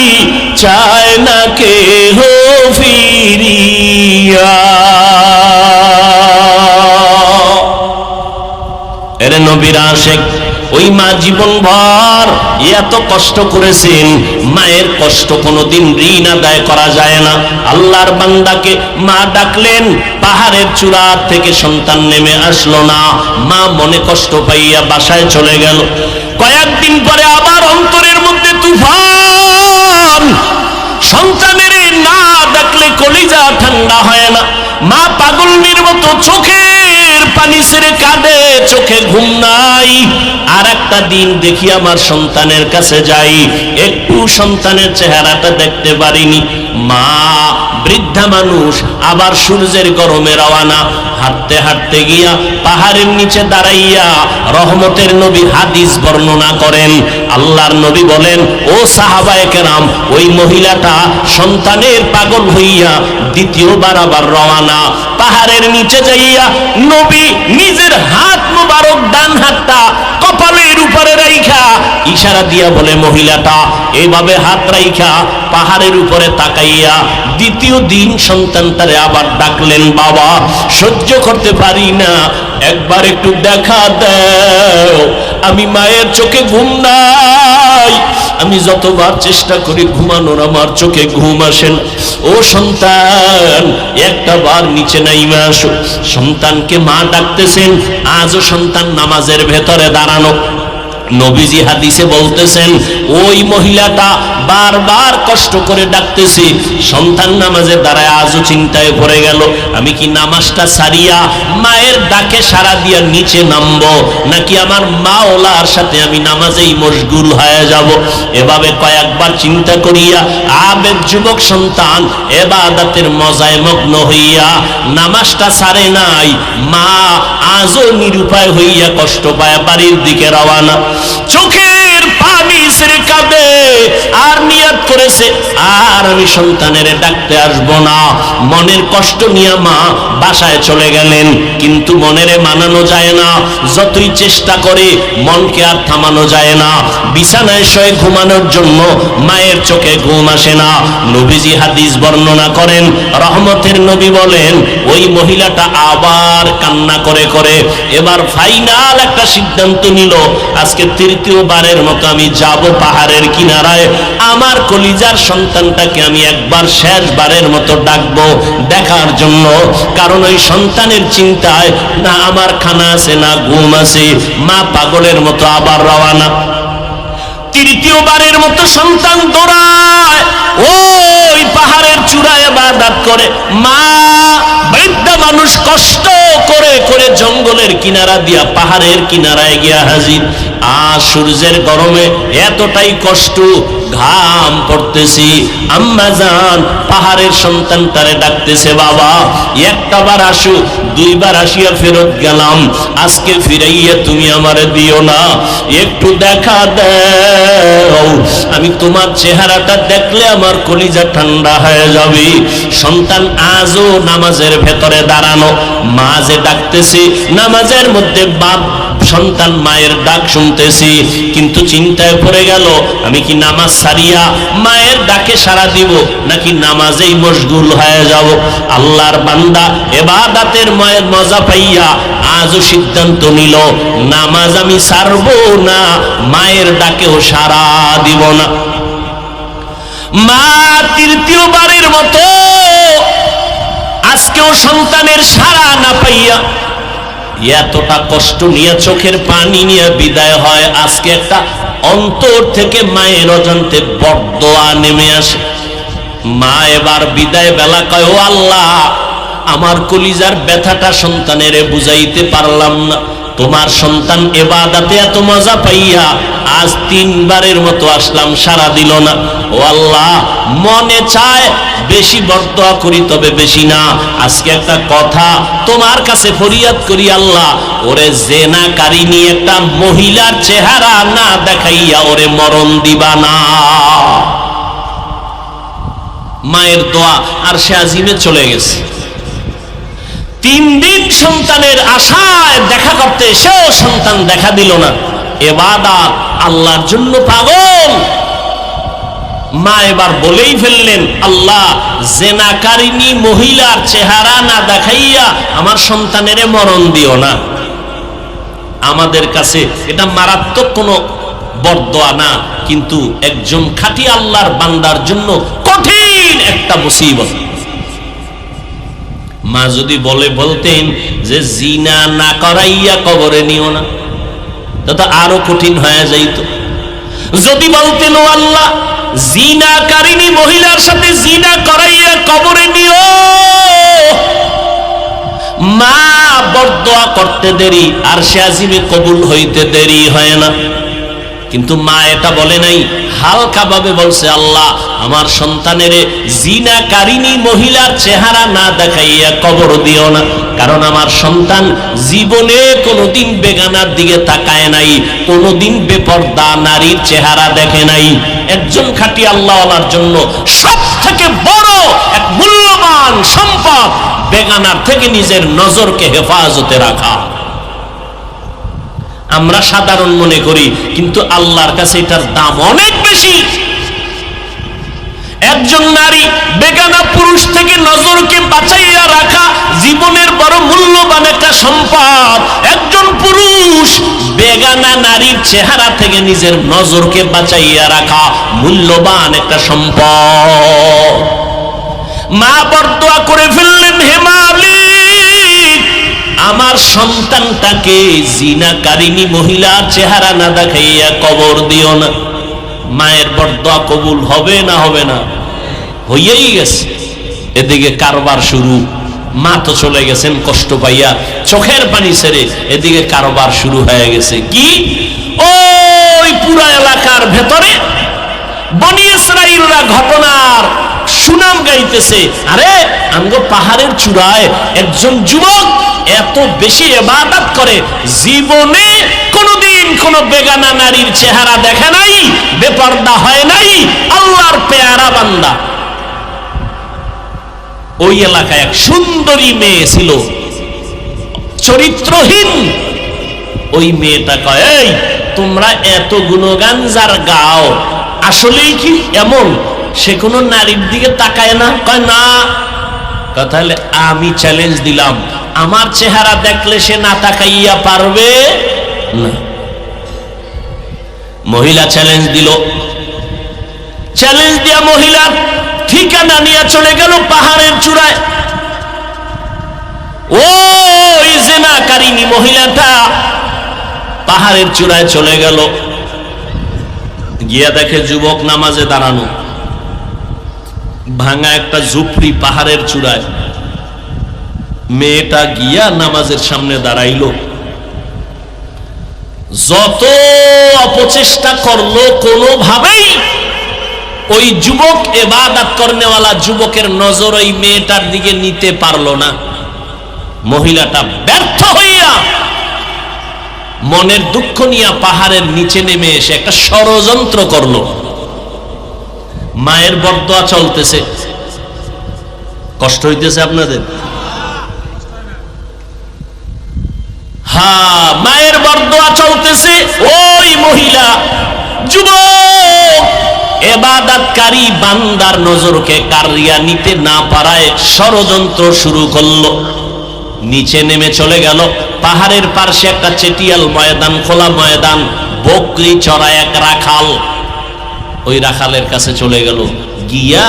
চায় না কেহ ফিরিয়া। এরে নবীর আশিক, ওই মা জীবন ভর এত কষ্ট করেছেন, মায়ের কষ্ট কোনোদিন ঋণ আদায় করা যায় না। আল্লাহর বান্দাকে মা ডাকলেন, পাহাড়ের চূড়া থেকে সন্তান নেমে আসলো না, মা মনে কষ্ট পাইয়া বাসায় চলে গেল। কয়েকদিন পরে আবার অন্তরের মধ্যে তুফান, সন্তানের না ডাকলে কলিজা ঠান্ডা হয় না। মা পাগলনির মতো চোখের পানি ছেড়ে কাঁদে, চোখে ঘুম নাই। আর একটা দিন দেখি আমার সন্তানের কাছে যাই, একটু সন্তানের চেহারাটা দেখতে পারিনি। মা বৃদ্ধা মানুষ, আবার সূর্যের গরমে রওয়ানা। হাঁটতে হাঁটতে গিয়া পাহাড়ের নিচে দাঁড়াইয়া রহমতের নবী হাদিস বর্ণনা করেন। আল্লাহর নবী বলেন, ও সাহাবায়ে কেরাম, ওই মহিলাটা সন্তানের পাগল হইয়া দ্বিতীয়বার আবার রওয়ানা। পাহাড়ের নিচে যাইয়া নবী নিজের হাত মুবারক, ডান হাতটা কপালের উপরে রাইখা ইশারা দিয়া বলে, মহিলাটা এইভাবে হাত রাইখা পাহাড়ের উপরে তাকাইয়া দ্বিতীয় দিন সন্তানটারে আবার ডাকলেন, বাবা সহ্য করতে পারি না, একবার একটু দেখা দাও। আমি মায়ের চোখে ঘুম নাই, আমি যতবার চেষ্টা করি ঘুমানোর, আমার চোখে ঘুম আসেন। ও সন্তান, একটা বার নিচে নাইমা আসো। সন্তানকে মা ডাকতেছেন, আজও সন্তান নামাজের ভেতরে দাঁড়ানো। নবীজি হাদিসে বলতেছেন, ওই মহিলাটা বারবার কষ্ট করে ডাকতেছি, সন্তান নামাজে দাঁড়ায় আজও চিন্তায় পড়ে গেল, আমি কি নামাজটা সারিয়া মায়ের ডাকে সাড়া দিয়া নিচে নামবো, নাকি আমার মাওলার সাথে আমি নামাজেই মশগুল হয়ে যাব। এভাবে কয়েকবার চিন্তা করিয়া আবেগ যুবক সন্তান ইবাদতের মজায় মগ্ন হইয়া নামাজটা সারে নাই। মা আজও নিরুপায় হইয়া কষ্ট পায় বাড়ির দিকে রওয়ানা। চোখের পানি ছেড়ে কাঁদে, আর নিয়ত করেছে আর আমি সন্তানের ডাকতে আসবো না। মনের কষ্ট নিয়ে মা বাসায় চলে গেলেন, কিন্তু মনেরে মানানো যায় না। যতই চেষ্টা করে মনকে আর থামানো যায় না। বিছানায় শুয়ে ঘুমানোর জন্য মায়ের চোখে ঘুম আসে না। নবীজি হাদিস বর্ণনা করেন, রহমতের নবী বলেন, ওই মহিলাটা আবার কান্না করে করে এবার ফাইনাল একটা সিদ্ধান্ত নিল, আজকে তৃতীয়বারের মতো আমি যাব পাহাড়ের কিনারায়, আমার কলিজার সন্তানটাকে আমি একবার শেষবারের মতো ডাকবো দেখার জন্য। কারণ ওই সন্তানের চিন্তায় না আমার খানা আছে না ঘুম আছে। মা পাগলের মতো আবার রওয়ানা। তৃতীয়বারের মতো সন্তান দৌড়ায় ওই পাহাড়ের চূড়ায় ইবাদত করে। মা বৃদ্ধা মানুষ কষ্ট করে করে জঙ্গলের কিনারা দিয়া পাহাড়ের কিনারায় গিয়া হাজির। আর সূর্যের গরমে এতটাই কষ্ট, ঘাম পড়তেছি। আম্মা জান পাহাড়ের সন্তানটারে ডাকতেছে, বাবা একটাবার আসো। দুইবার আসিয়া ফেরত গেলাম, আজকে ফিরাইয়া তুমি আমারে দিও না, একটু দেখা দাও। আমি তোমার চেহারাটা দেখলে আমার কলিজা ঠান্ডা হয়ে যাবে। সন্তান আজও নামাজের ভেতরে দাঁড়ানো, মা যে ডাকতেছে নামাজের মধ্যে, বাপ সন্তান মায়ের ডাক শুনতেছি, কিন্তু চিন্তায় পড়ে গেল, আমি কি নামাজ সারিয়া মায়ের ডাকে সাড়া দিব, নাকি নামাজেই মশগুল হয়ে যাব। আল্লাহর বান্দা ইবাদতের মজা পাইয়া আজও সিদ্ধান্ত নিল নামাজ আমি ছাড়বো না, মায়ের ডাকেও সাড়া দিব না। মা তৃতীয়বারের মতো আজকেও সন্তানের সাড়া না পাইয়া এতটা কষ্ট নিয়ে চোখের পানি নিয়ে বিদায় হয়। আজকে একটা অন্তর থেকে মায়ের অজান্তে বদদোয়া নেমে আসে। মা এবার বিদায় বেলা কয়, ও আল্লাহ, আমার কলিজার ব্যথাটা সন্তানের বুঝাইতে পারলাম না। তোমার সন্তান ইবাদতে এত মজা পাইয়া আজ 3 বারের মতো আসলাম, সাড়া দিল না। ও আল্লাহ, মনে চায় বেশি বরদোয়া করি, তবে বেশি না। আজকে একটা কথা তোমার কাছে ফরিয়াদ করি, আল্লাহ, ওরে জেনাকারিনী একটা মহিলার চেহারা না দেখাইয়া ওরে মরণ দিবা না। মায়ের দোয়া আর সে আজিমে চলে গেছে। 3 দিন সন্তানের আশায় দেখা করতে এসেও সন্তান দেখা দিল না। ইবাদত আল্লাহর জন্য পাগল। মা এবার বলেই ফেললেন, আল্লাহ, জেনাকারিনী মহিলার চেহারা না দেখাইয়া আমার সন্তানের মরণ দিও না। আমাদের কাছে এটা মারাত্মক কোনো বরদোয়া না, কিন্তু একজন খাঁটি আল্লাহর বান্দার জন্য কঠিন একটা মুসিবত। মা যদি বলতেন যে জিনা না করাইয়া কবরে নিও না, তা আরো কঠিন হয়ে যাইত। যদি বলতেন, ও আল্লাহ, জিনাকারিনী মহিলার সাথে জিনা করাইয়া কবরে নিও, মা বরদোয়া করতে দেরি আর সে আজিমে কবুল হইতে দেরি হয় না। কিন্তু মা এটা বলে নাই, হালকা ভাবে বলছে, আল্লাহ, আমার সন্তানের জিনাকারিনী মহিলার চেহারা না দেখাইয়া কবর দিও না। কারণ আমার সন্তান জীবনে কোনোদিন বেগানার দিকে তাকায় নাই, কোনোদিন বেপর্দা নারীর চেহারা দেখে নাই। একজন খাঁটি আল্লাহওয়ালার জন্য সব থেকে বড় এক মূল্যবান সম্পদ বেগানার থেকে নিজের নজরকে হেফাজতে রাখা। আমরা সাধারণ মনে করি, কিন্তু আল্লাহর কাছে এটার দাম অনেক বেশি। একজন নারী বেগানা পুরুষ থেকে নজরকে বাঁচাইয়া রাখা জীবনের বড় মূল্যবান একটা সম্পদ। একজন পুরুষ বেগানা নারীর চেহারা থেকে নিজের নজরকে বাঁচাইয়া রাখা মূল্যবান একটা সম্পদ। মা বরদোয়া করে ফেললেন, হে মালিক, আমার সন্তানটাকে জিনাকারিনী মহিলার চেহারা না দেখাইয়া কবর দিও না। মায়ের বরদোয়া কবুল হবে না? হবে না? হইয়াই গেছে। এদিকে কারবার শুরু। মা তো চলে গেছেন কষ্ট পাইয়া, চোখের পানি ছেড়ে। এদিকে কারবার শুরু হয়ে গেছে। কি? ওই পুরা এলাকার ভেতরে বনি ইসরাঈলরা ঘটনার সুনাম গাইতেছে। আরে আমগো পাহাড়ের চূড়ায় একজন যুবক এত বেশি ইবাদত করে, জীবনে কোনোদিন কোনো বেগানা নারীর চেহারা দেখে নাই, বেপর্দা হয় নাই, আল্লাহর পেয়ারা বান্দা। ওই এলাকায় এক সুন্দরী মেয়ে ছিল, চরিত্রহীন। ওই মেয়েটা কয়, এই তোমরা এত গুণগান যার গাও, আসলেই কি এমন সে কোনো নারীর দিকে তাকায় না? কয় না। তাহলে আমি চ্যালেঞ্জ দিলাম, আমার চেহারা দেখলে সে না তাকাইয়া পারবে না। মহিলা চ্যালেঞ্জ দিল। চ্যালেঞ্জ দিয়া মহিলা ঠিকানা নিয়ে চলে গেল পাহাড়ের চূড়ায়। ওই জিনাকারিনী মহিলাটা পাহাড়ের চূড়ায় চলে গেল, গিয়া দেখে যুবক নামাজে দাঁড়ানো, ভাঙা একটা ঝুপড়ি পাহাড়ের চূড়ায়। মেয়েটা গিয়া নামাজের সামনে দাঁড়াইল। যত অপচেষ্টা করলো, কোনোভাবেই ওই যুবক, ইবাদত করনেওয়ালা যুবকের নজর ওই মেয়েটার দিকে নিতে পারলো না। মহিলাটা ব্যর্থ হইয়া মনের দুঃখ নিয়ে পাহাড়ের নিচে নেমে এসে একটা ষড়যন্ত্র করলো। মায়ের বরদোয়া চলতেছে। কষ্ট হইতেছে আপনাদের? হ্যাঁ, মায়ের বরদোয়া চলতেছে। ওই মহিলা যুবক ইবাদতকারী বান্দার নজরকে কারিয়া নিতে না পারায় ষড়যন্ত্র শুরু করলো। নিচে নেমে চলে গেল। পাহাড়ের পাশে একটা চেটিয়াল ময়দান, খোলা ময়দান, বকরি চড়ায় এক রাখাল। ওই রাখালের কাছে চলে গেল, গিয়া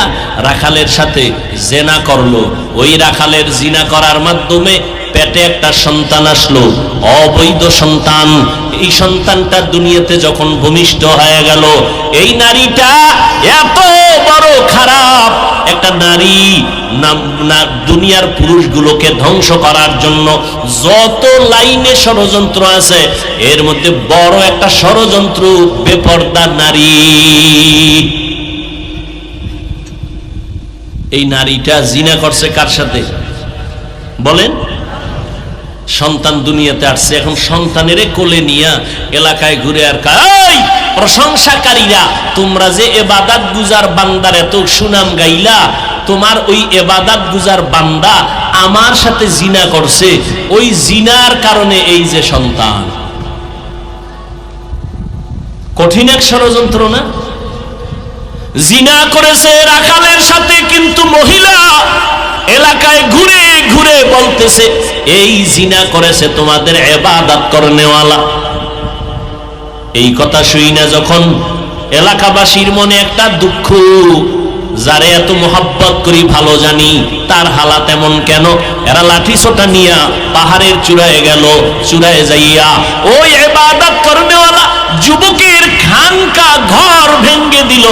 রাখালের সাথে জেনা করলো। ওই রাখালের জিনা করার মাধ্যমে পেটে একটা সন্তান আসলো, অবৈধ সন্তান। এই সন্তানটা দুনিয়াতে যখন ভূমিষ্ঠ হয়ে গেল, এই নারীটা এত বড় খারাপ একটা নারী, দুনিয়ার পুরুষগুলোকে ধ্বংস করার জন্য যত লাইনে ষড়যন্ত্র আছে, এর মধ্যে বড় একটা ষড়যন্ত্র বেপরদা নারী। এই নারীটা জিনা করছে কার সাথে বলেন? সন্তান দুনিয়াতে আসছে, এখন সন্তানের কোলে নিয়া এলাকায় ঘুরে আর কয়, প্রশংসাকারীরা, তোমরা যে ইবাদত গুজার বান্দার এত সুনাম গাইলা, তোমার ওই ইবাদত গুজার বান্দা আমার সাথে জিনা করছে, ওই জিনার কারণে এই যে সন্তান। কঠিন এক ষড়যন্ত্র না? জিনা করেছে রাখালের সাথে, কিন্তু মহিলা এলাকায় ঘুরে ঘুরে বলতেছে এই জিনা করেছে তোমাদের ইবাদত করনেওয়ালা। এই কথা শুই না যখন এলাকাবাসীর মনে একটা দুঃখ, যারে এত মোহাব্বত করি ভালো জানি তার হালাত এমন কেন। এরা লাঠি সোটা নিয়া পাহাড়ের চূড়ায় গেল, চূড়ায় যাইয়া ওই ইবাদত করনেওয়ালা যুবকের খানকা ঘর ভেঙ্গে দিল।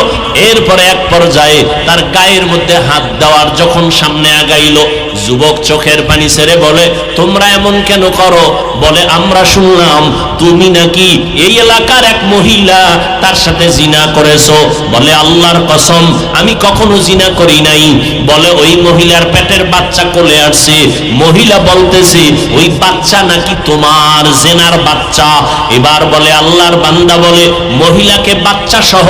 এরপরে এক পর্যায়ে তার গায়ের মধ্যে হাত দেওয়ার যখন সামনে আগাইল, যুবক চোখের পানি ছেড়ে বলে, তোমরা এমন কেন করো? বলে, আমরা শুনলাম তুমি নাকি এই এলাকার এক মহিলা, তার সাথে জিনা করেছো। বলে, আল্লাহর কসম আমি কখনো জিনা করি নাই। বলে, ওই মহিলার পেটের বাচ্চা কোলে আসছে। মহিলা বলতেছে ওই বাচ্চা নাকি তোমার জেনার বাচ্চা। এবার বলে, আল্লাহর বান্দা বলে, মহিলাকে বাচ্চা সহ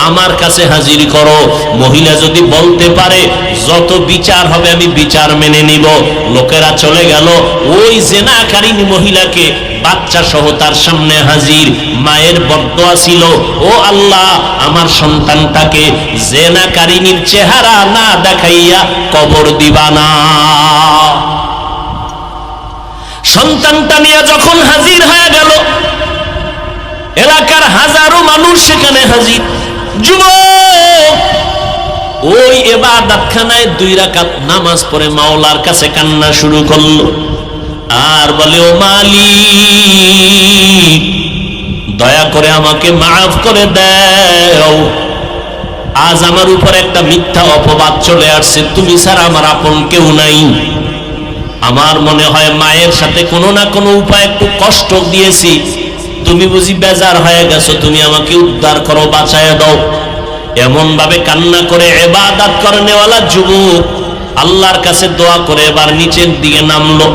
আমার কাছে হাজির করো। মহিলা যদি বলতে পারে যত বিচার হবে আমি বিচার মেনে নিব। লোকেরা চলে গেল, ওই জেনাকারিনী মহিলাকে বাচ্চা সহ তার সামনে হাজির। মায়ের বদদোয়া ছিল, ও আল্লাহ আমার সন্তানটাকে জেনাকারিনীর চেহারা না দেখাইয়া কবর দিবা না। সন্তানটা নিয়ে যখন হাজির হয়ে গেল, এলাকার হাজারো মানুষ সেখানে হাজির। যুবক ওই ইবাদতখানায় 2 রাকাত নামাজ পড়ে মাওলার কাছে কান্না শুরু করলো আর বলে, ও মালিক দয়া করে আমাকে মাফ করে দাও। আজ আমার উপর একটা মিথ্যা অপবাদ চলে আসছে, তুমি ছাড়া আমার আপন কেউ নাই। আমার মনে হয় মায়ের সাথে কোনো না কোনো উপায় একটু কষ্ট দিয়েছি, তুমি বুঝি বেজার হয়ে গেছো, তুমি আমাকে উদ্ধার করো, বাঁচায় দাও। এমন ভাবে কান্না করে ইবাদত করনেওয়ালা যুবক আল্লাহর কাছে দোয়া করে এবার নিচের দিকে নামলো।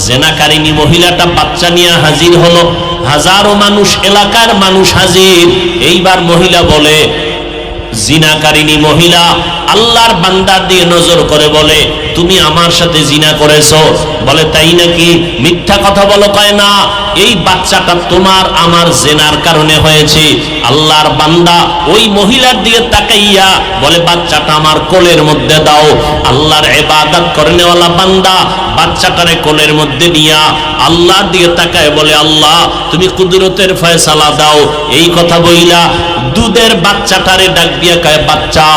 জেনাকারিনী মহিলাটা বাচ্চা নিয়ে হাজির হলো, হাজারো মানুষ, এলাকার মানুষ হাজির। এইবার মহিলা বলে, জিনাকারিনী মহিলা আল্লাহর বান্দার দিয়ে নজর করে বলে, তুমি আমার সাথে জিনা করেছো। বলে, তাই নাকি? মিথ্যা কথা বলো। কয় না, এই বাচ্চাটা তোমার আমার জেনার কারণে হয়েছে। আল্লাহর বান্দা ওই মহিলার দিকে তাকাইয়া বলে, বাচ্চাটা আমার কোলের মধ্যে দাও। আল্লাহর ইবাদত করনেওয়ালা বান্দা বাচ্চাটারে কোলের মধ্যে নিয়া আল্লাহর দিকে তাকায় বলে, আল্লাহ তুমি কুদরতের ফয়সালা দাও। এই কথা বইলা দুধের বাচ্চাটারে ডাক দিয়া কয়, বাচ্চা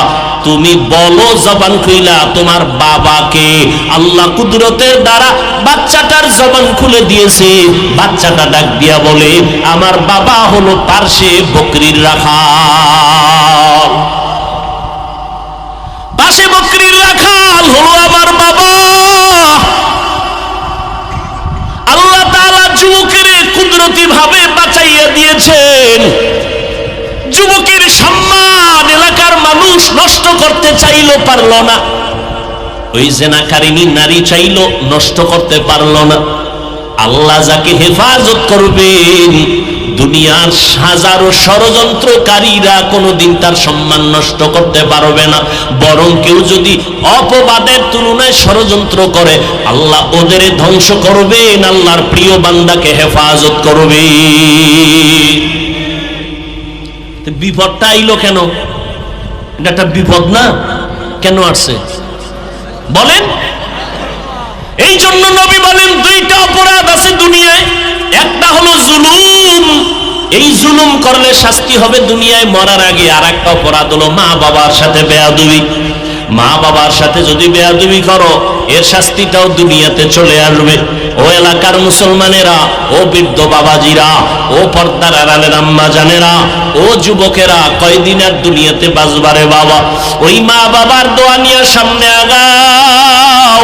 তুমি বলো জবান খুইলা তোমার বাবাকে। আল্লাহ কুদরতের দ্বারা বাচ্চাটার জবান খুলে দিয়েছে। বাচ্চাটা ডাক দিয়া বলে, আমার বাবা হলো পার্শ্বে বকরির রাখাল। পাশে বকরির রাখাল হলো আমার বাবা। আল্লাহ তাআলা যুবকের কুদরতি ভাবে বাঁচাইয়া দিয়েছেন। যুবকের সম্মান এলাকার মানুষ নষ্ট করতে চাইলো, পারল না। ওই জেনাকারিনী নারী চাইলো, নষ্ট করতে পারল না। আল্লাহ যাকে হেফাজত করবেন, দুনিয়ার হাজারো ষড়যন্ত্রকারীরা কোনোদিন তার সম্মান নষ্ট করতে পারবে না। বরং কেউ যদি অপবাদের তুলনায় ষড়যন্ত্র করে, আল্লাহ ওদের ধ্বংস করবেন, আল্লাহর প্রিয় বান্দাকে হেফাজত করবে। বিপদটা আইলো কেন? এটা একটা বিপদ না? কেন আসছে বলেন? এই জন্য নবী বলেন, এই জুলুম করলে শাস্তি হবে দুনিয়ায় মরার আগে। আর একটা অপরাধ হলো মা বাবার সাথে বেয়াদবি। মা বাবার সাথে যদি বেয়াদবি করো এর শাস্তিটাও দুনিয়াতে চলে আসবে। ও এলাকার মুসলমানেরা, ও বৃদ্ধ বাবাজিরা, ও পর্দার আড়ালের আম্মা জানেরা, ও যুবকেরা, কয়দিন আর দুনিয়াতে বাঁচবারে বাবা? ওই মা বাবার দোয়া নিয়ে সামনে আগাও,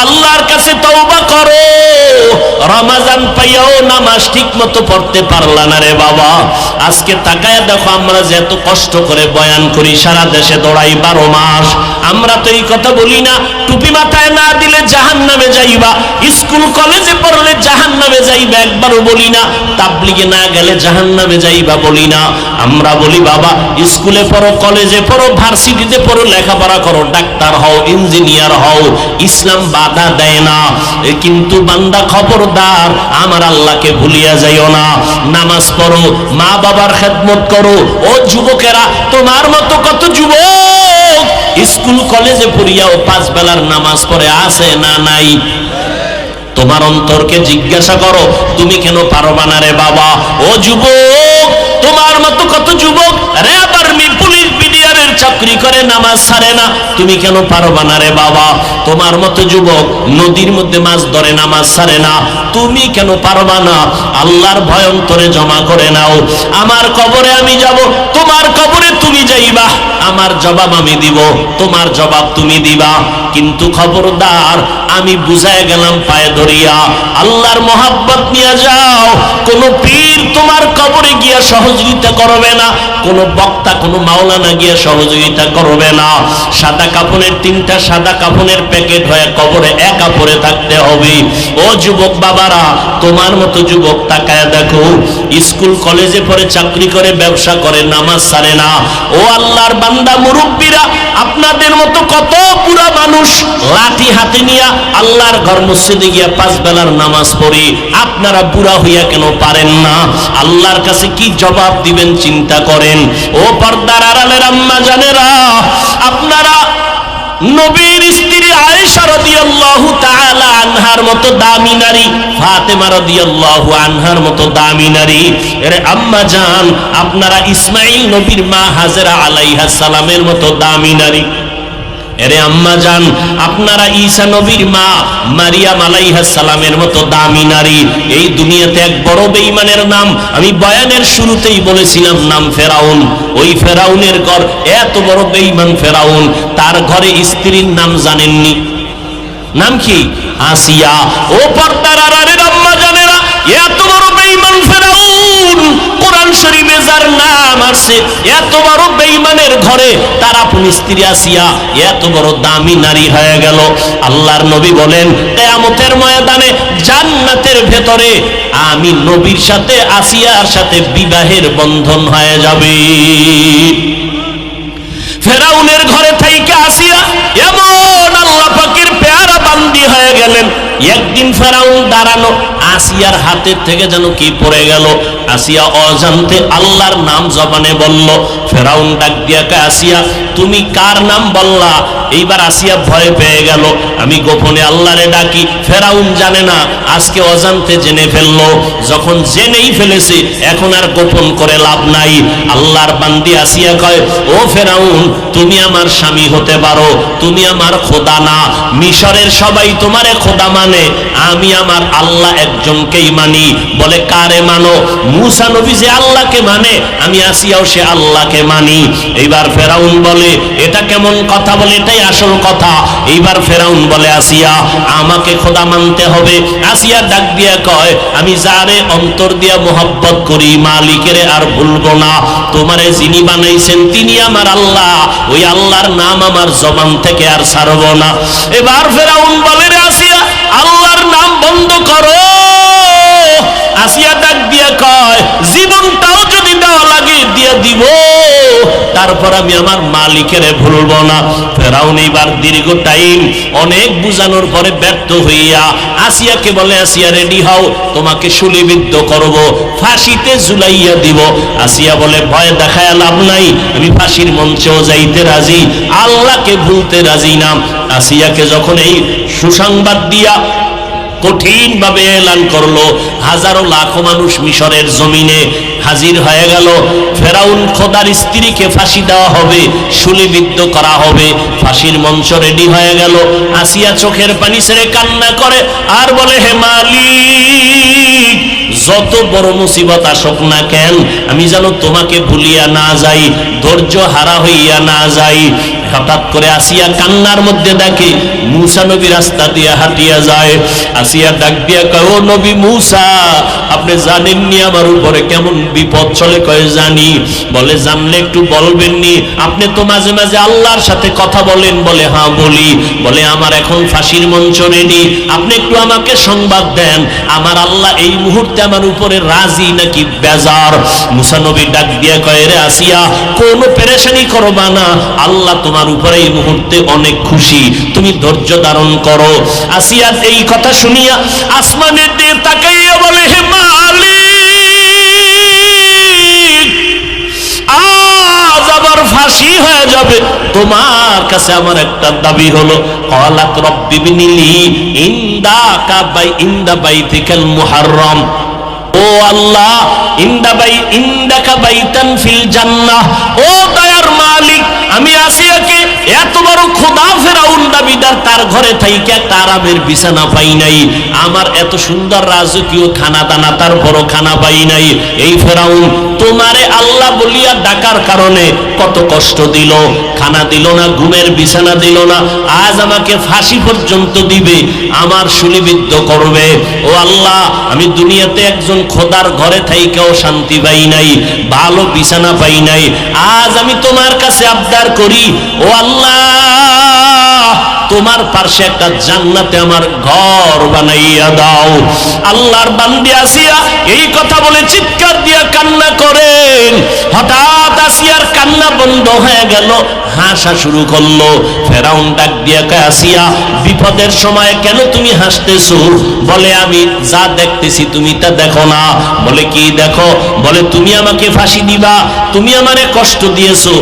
আল্লাহর কাছে তওবা করো। রমাজান পাইয়াও নামাজ ঠিক মতো পড়তে পারলা না রে বাবা। আজকে তাকায় দেখো, আমরা যে এত কষ্ট করে বয়ান করি, সারা দেশে দৌড়াই 12 মাস, আমরা তো এই কথা বলি না টুপি মাথায় না দিলে জাহান্নামে যাইবা, স্কুল কলেজে পড়লে জাহান্নামে যাইবা, একবারও বলি না তাবলিগে না গেলে জাহান্নামে যাইবা, বলি না। আমরা বলি বাবা স্কুলে পড়ো, কলেজে পড়ো, ভার্সিটিতে পড়ো, লেখাপড়া করো, ডাক্তার হও, ইঞ্জিনিয়ার হও, ইসলাম বাধা দেয় না। কিন্তু বান্দা খবরদার আমার আল্লাহকে ভুলিয়া যাইও না। নামাজ পড়ো, মা বাবার খেদমত করো। ও যুবকেরা, তোমার মতো কত যুবক স্কুল কলেজে পড়িয়াও 5 বেলার নামাজ পড়ে আছে না নাই? তোমার অন্তরকে জিজ্ঞাসা করো, তুমি কেন পারবা না রে বাবা? ও যুবক, তোমার মতো কত যুবক র্যাব, আর্মি, পুলিশ, বিডিআরের চাকরি করে নামাজ ছাড়ে না, তুমি কেন পারবা না রে বাবা? তোমার মতো যুবক নদীর মধ্যে মাছ ধরে নামাজ ছাড়ে না, তুমি কেন পারবা না? আল্লাহর ভয় অন্তরে জমা করে নাও। আমার কবরে আমি যাব, তোমার কবরে তুমি যাইবা, আমার জবাব আমি দিব, তোমার জবাব তুমি দিবা। কিন্তু খবরদার, আমি বুঝায় গেলাম পায়ে ধরিয়া, আল্লাহর মহাব্বত নিয়ে যাও। কোন পীর তোমার কবরে গিয়া সহযোগিতা করবে না, কোন বক্তা, কোন মাওলানা গিয়া সহযোগিতা করবে না। সাদা কাফনের 3টা সাদা কাফনের প্যাকেট হয়ে কবরে একা পড়ে থাকতে হবে। ও যুবক বাবারা, তোমার মতো যুবক তাকায় দেখো, স্কুল কলেজে পড়ে, চাকরি করে, ব্যবসা করে, নামাজ ছাড়ে না। ও আল্লাহর বান্দা মুরব্বীরা, আপনাদের মতো কত বুড়া মানুষ লাঠি হাতে নিয়া আল্লাহর ঘর মসজিদে গিয়া 5 বেলার নামাজ পড়ি, আপনারা বুড়া হইয়া কেন পারেন না? আল্লাহর কাছে কি জবাব দিবেন চিন্তা করেন। ও পর্দার আড়ালের আম্মা জানেরা, আপনারা নবীর স্ত্রী আয়েশা রাদিয়াল্লাহু তাআলা আনহার মতো দামি নারী, ফাতেমা রাদিয়াল্লাহু আনহার মতো দামি নারী, এর আম্মা জান, আপনারা ইসমাঈল নবীর মা হাজেরা আলাইহিস সালামের মতো দামি নারী, এরে আম্মা জান, আপনারা ঈসা নবীর মা মারিয়াম আলাইহিস সালামের মতো দামি নারী। এই দুনিয়াতে এক বড় বেঈমানের নাম আমি বয়ানের শুরুতেই বলেছিলাম, নাম ফেরাউন। ওই ফেরাউনের ঘর, এত বড় বেঈমান ফেরাউন, তার ঘরে স্ত্রীর নাম জানেননি? নাম কি? আসিয়া। ও পর্দার আড়ালের আম্মা জানেরা, এত বড় বেঈমান ফেরাউন, কোরআন শরীফে যার নাম আছে, এত বড় বেঈমানের ঘরে তার আপন স্ত্রী আসিয়া এত বড় দামি নারী হয়ে গেল। আল্লাহর নবী বলেন, কিয়ামতের ময়দানে জান্নাতের ভেতরে আমি নবীর সাথে আসিয়ার সাথে বিবাহের বন্ধন হয়ে যাবে। ফেরাউনের ঘরে থেকে আসিয়া এমন আল্লাহ পাকের পেয়ারা বান্দি হয়ে গেলেন। একদিন ফেরাউন দাঁড়ানো, আসিয়ার হাতের থেকে যেন কি পড়ে গেল। আসিয়া অজান্তে আল্লাহর নাম জবানে বলল। ফেরাউন ডাক দিয়া কয়, আসিয়া তুমি কার নাম বললা? এইবার আসিয়া ভয় পেয়ে গেল। আমি গোপনে আল্লাহরে ডাকি, ফেরাউন জানে না, আজকে অজান্তে জেনে ফেললো। যখন জেনেই ফেলেছে, এখন আর গোপন করে লাভ নাই। আল্লাহর বান্দি আসিয়া কয়, ও ফেরাউন, তুমি আমার স্বামী হতে পারো, তুমি আমার খোদা না। মিশরের সবাই তোমারে খোদা মানে, আমি আমার আল্লাহ একজনকেই মানি। বলে কারে মানো? মুসা নবী যে আল্লাহকে মানে, আমি আসিয়াও সে আল্লাহকে মানি। এইবার ফেরাউন বলে, এটা কেমন কথা? বলে এটাই আসল কথা। এইবার ফেরাউন বলে, আসিয়া আমাকে খোদা মানতে হবে। আসিয়া ডাক দিয়া কয়, আমি যারে অন্তর দিয়া মোহাব্বত করি, মালিকেরে আর ভুলবো না। তোমারে যিনি বানাইছেন তিনি আমার আল্লাহ, ওই আল্লাহর নাম আমার জবান থেকে আর ছাড়বো না। এবার ফেরাউন বলে, রে আসিয়া, আল্লাহর নাম বন্ধ করো। আসিয়া ডাক দিয়া কয়, জীবনটাও যদি দেওয়া লাগে দিয়া দিব, তারপর আমি আমার মালিকের ভুলবো না। ফেরাউন এইবার দীর্ঘ টাইম অনেক বুঝানোর পরে ব্যর্থ হইয়া আসিয়াকে বলে, আসিয়া রেডি হও, তোমাকে শুলিবিদ্ধ করব, ফাঁসিতে ঝুলাইয়া দিব। আসিয়া বলে, ভয় দেখায় লাভ নাই, আমি ফাঁসির মঞ্চেও যাইতে রাজি, আল্লাহকে ভুলতে রাজি না। আসিয়াকে যখন এই সুসংবাদ দিয়া কঠিন ভাবে এলান করলো, হাজারো লাখো মানুষ মিশরের জমিনে হাজির হয়ে গেল। ফেরাউন খোদার স্ত্রীকে ফাঁসি দেওয়া হবে, শুলিবিদ্ধ করা হবে, ফাঁসির মঞ্চ রেডি হয়ে গেল। আসিয়া চোখের পানি ছেড়ে কান্না করে আর বলে, হে মালিক, যত বড় মুসিবত আসুক না কেন, আমি যেন তোমাকে ভুলিয়া না যাই, ধৈর্য হারা হইয়া না যাই। হঠাৎ করে আসিয়া কান্নার মধ্যে দেখে মূসা নবী রাস্তা দিয়ে হাঁটিয়া যায়। আসিয়া ডাক দিয়া কয়, ও নবী মূসা, আপনি জানেননি আমার উপরে কেমন বিপদ চলে? কয় জানি। বলে জানলে একটু বলবেননি? আপনি তো মাঝে মাঝে আল্লাহর সাথে কথা বলেন। বলে হ্যাঁ বলি। বলে আমার এখন ফাঁসির মঞ্চ রেডি, আপনি একটু আমাকে সংবাদ দেন, আমার আল্লাহ এই মুহূর্তে আমার উপরে রাজি নাকি বেজার? মূসা নবী ডাক দিয়া কয়, রে আসিয়া, কোনো পেরেশানি করবা না, আল্লাহ তোমার উপরে এই মুহূর্তে অনেক খুশি, তুমি ধৈর্য ধারণ করো। আসিয়া এই কথা শুনিয়া আসমানের দিকে তাকাইয়া বলে, হে মালিক, আজ আবার ফাঁসি হয়ে যাবে, তোমার কাছে আমার একটা দাবি হলো। ক্বালাত রব্বি বিনিলি ইনদা বাইতিকাল মুহাররম, ও আল্লাহ, ইন্দাকা বাইতান ফিল জান্নাহ, ও দয়ার মালিক, আমি আসিয়াকে এত বড় খোদা ফেরাউন দাবিদার, তার ঘরে থাইকে একটা আরামের বিছানা পাই নাই, আমার এত সুন্দর রাজকীয় খানা দানা তার বড় খানা পাই নাই। এই ফেরাউন তোমারে আল্লাহ বলিয়া ডাকার কারণে কত কষ্ট দিল, খানা দিল না, ঘুমের বিছানা দিল না, আজ আমাকে ফাঁসি পর্যন্ত দিবে, আমার শুলিবিদ্ধ করবে। ও আল্লাহ, আমি দুনিয়াতে একজন খোদার ঘরে থাইকেও শান্তি পাই নাই, ভালো বিছানা পাই নাই, আজ আমি তোমার কাছে আবদার করি, ও আল্লাহ, তোমার পাশে একটা জান্নাতে আমার ঘর বানাইয়া দাও। আল্লাহর বান্দি আসিয়া এই কথা বলে চিৎকার দিয়া কান্না করেন। হঠাৎ আসিয়ার কান্না বন্ধ হয়ে গেল, হাসা শুরু করলো। ফেরাউন ডাক দিয়া কয়, আসিয়া, বিপদের সময় কেন তুমি হাসতেছো? বলে আমি যা দেখতেছি তুমি তা দেখো না। বলে কি দেখো? বলে তুমি আমাকে ফাঁসি দিবা, তুমি আমারে কষ্ট দিয়েছো,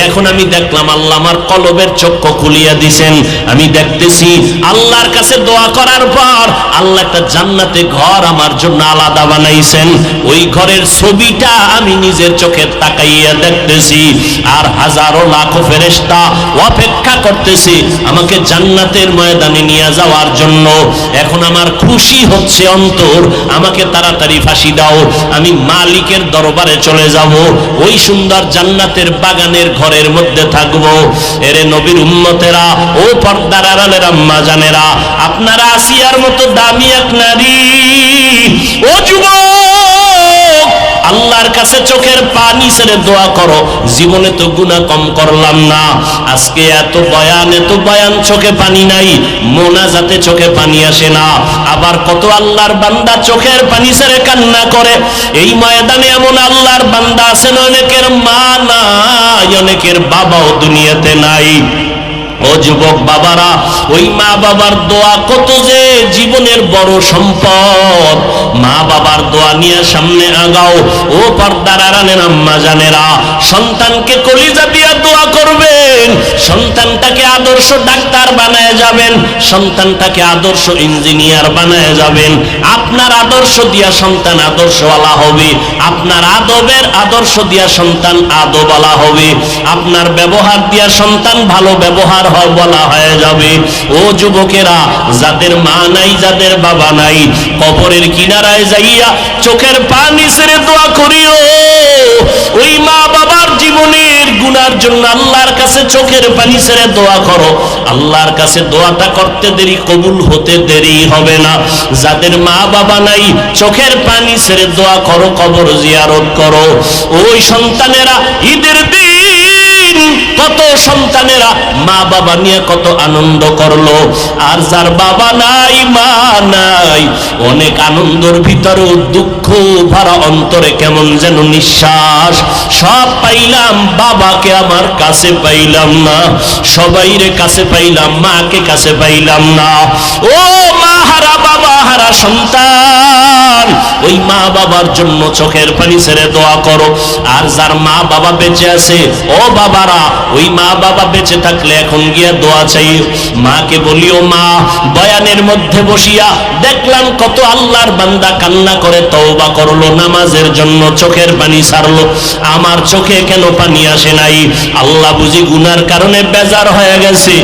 এখন আমি দেখলাম আল্লাহ আমার কলবের চক্ষু খুলিয়া দিছেন, আমি দেখতেছি আল্লাহর কাছে দোয়া করার পর আল্লাহ একটা জান্নাতে ঘর আমার জন্য আলাদা বানাইছেন, ওই ঘরের ছবিটা আমি নিজের চোখে তাকাইয়া দেখতেছি, আর হাজারো লাখো ফেরেশতা অপেক্ষা করতেছে আমাকে জান্নাতের ময়দানে নিয়ে যাওয়ার জন্য। এখন আমার খুশি হচ্ছে অন্তর, আমাকে তাড়াতাড়ি ফাঁসি দাও, আমি মালিকের দরবারে চলে যাব, ওই সুন্দর জান্নাতের বাগানের ঘরের মধ্যে থাকব। এরে নবীর উম্মতেরা, ও পর্দার আড়ালের আম্মা জানেরা, আপনারা আসিয়ার মতো দামি এক নারী, ও যুবক, আল্লাহর কাছে চোখের পানি ছেড়ে দোয়া করো। জীবনে তো গুনাহ কম করলাম না, আজকে এত বয়ান চোখে পানি নাই, মোনাজাতে চোখে পানি আসে না। আবার কত আল্লাহর বান্দা চোখের পানি ছেড়ে কান্না করে। এই ময়দানে এমন আল্লাহর বান্দা আছেন, অনেকের মা নাই, অনেকের বাবাও দুনিয়াতে নাই। ও যুবক বাবারা, ওই মা বাবার দোয়া কত যে জীবনের বড় সম্পদ। মা বাবার দোয়া নিয়ে সামনে আগাও। ও পর্দার আড়ালের আম্মা জানেরা, সন্তানকে কলিজা দিয়া দোয়া করবেন, সন্তানটাকে আদর্শ ডাক্তার বানায় যাবেন, সন্তানটাকে আদর্শ ইঞ্জিনিয়ার বানায় যাবেন। আপনার আদর্শ দিয়া সন্তান আদর্শওয়ালা হবে, আপনার আদবের আদর্শ দিয়া সন্তান আদবওয়ালা হবে, আপনার ব্যবহার দিয়া সন্তান ভালো ব্যবহার বলা হয়ে যাবে। ও যুবকেরা, যাদের মা নাই, যাদের বাবা নাই, কবরের কিনারায় যাইয়া চোখের পানি ছেড়ে দোয়া করিও। ওই মা বাবার জীবনের গুনার জন্য আল্লাহর কাছে চোখের পানি ছেড়ে দোয়া করো। আল্লাহর কাছে দোয়াটা করতে দেরি, কবুল হতে দেরি হবে না। যাদের মা বাবা নাই, চোখের পানি ছেড়ে দোয়া করো, কবর জিয়ারত করো। ওই সন্তানেরা ঈদের দিন কত সন্তানেরা মা বাবা নিয়ে কত আনন্দ করলো, আর যার বাবা নাই, মা নাই, অনেক আনন্দের ভিতরেও দুঃখ ভরা অন্তরে কেমন যেন নিঃশ্বাস। সব পাইলাম, বাবাকে আমার কাছে পাইলাম না, সবাইরে কাছে পাইলাম, মাকে কাছে পাইলাম না। ও মা হারা, বাবা হারা সন্তান, ওই ওই মা বাবার জন্য চোখের পানি ছেড়ে দোয়া করো। আর যার মা বাবা বেঁচে আছে, ও বাবারা, ওই মা বাবা বেঁচে থাকলে এখন গিয়া দোয়া চাই। মাকে বলিও, মা, বয়ানের মধ্যে বসিয়া দেখলাম কত আল্লাহর বান্দা কান্না করে তওবা করলো, নামাজের জন্য চোখের পানি ছাড়লো, আমার চোখে কেন পানি আসে নাই? আল্লাহ বুঝি গুনার কারণে বেজার হয়ে গেছে।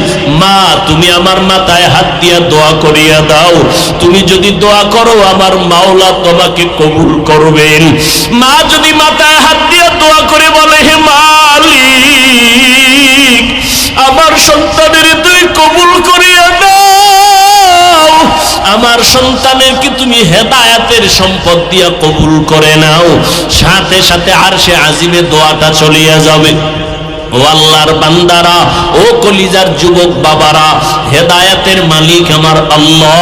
মা, তুমি আমার মাথায় হাত দিয়া দোয়া করিয়া দাও, তুমি যদি দোয়া করো আমার মাওলা তোমাকে কবুল করবেন। মা যদি মাথায় হাত দিয়া দোয়া করে বলে, হে মালিক, আমার সন্তানের তুই কবুল করিয়া দাও, আমার সন্তানের কি তুমি হেদায়েতের সম্পদ দিয়া কবুল করে নাও, সাথে সাথে আরশে আজিমে দোয়াটা চলিয়া যাবে। ও আল্লাহর বান্দারা, ও কলিজার যুবক বাবারা, হেদায়েতের মালিক আমার আল্লাহ,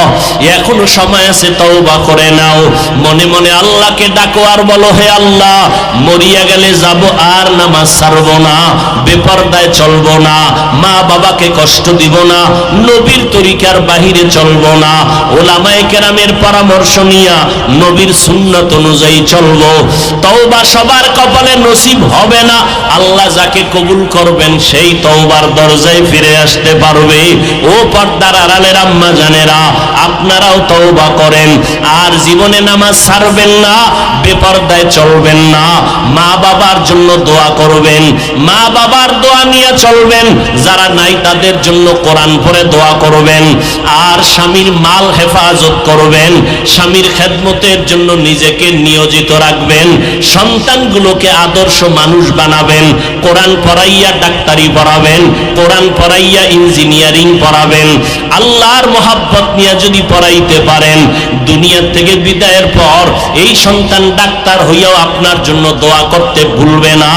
এখনো সময় আছে, তওবা করে নাও। মনে মনে আল্লাহকে ডাকো আর বলো, হে আল্লাহ, মরিয়া গেলে যাব আর নামাজ ছাড়বো না, বেপরদায় চলবো না, মা বাবাকে কষ্ট দিব না, নবীর তরিকার বাহিরে চলবো না, ওলামায়ে কেরামের পরামর্শ নিয়া নবীর সুন্নাত অনুযায়ী চলবো। তওবা সবার কপালে নসিব হবে না, আল্লাহ যাকে কবুল করবেন সেই তওবার দরজায় ফিরে আসতে পারবে। ও পর্দার আড়ালের আম্মা জানেরা, আপনারাও তওবা করেন, আর জীবনে নামাজ ছাড়বেন না, বেপরদায় চলবেন না, মা বাবার জন্য দোয়া করবেন, মা বাবার দোয়া নিয়ে চলবেন, যারা নাই তাদের জন্য কোরআন পড়ে দোয়া করবেন, আর স্বামীর মাল হেফাজত করবেন, স্বামীর খেদমতের জন্য নিজেকে নিয়োজিত রাখবেন, সন্তানগুলোকে আদর্শ মানুষ বানাবেন, কোরআন পড়াইয়া ডাক্তারি পড়াবেন, কোরআন পড়াইয়া ইঞ্জিনিয়ারিং পড়াবেন। আল্লাহর মহাব্বত নিয়ে যদি পড়াইতে পারেন, দুনিয়া থেকে বিদায়ের পর এই সন্তান ডাক্তার হইয়াও আপনার জন্য দোয়া করতে ভুলবে না,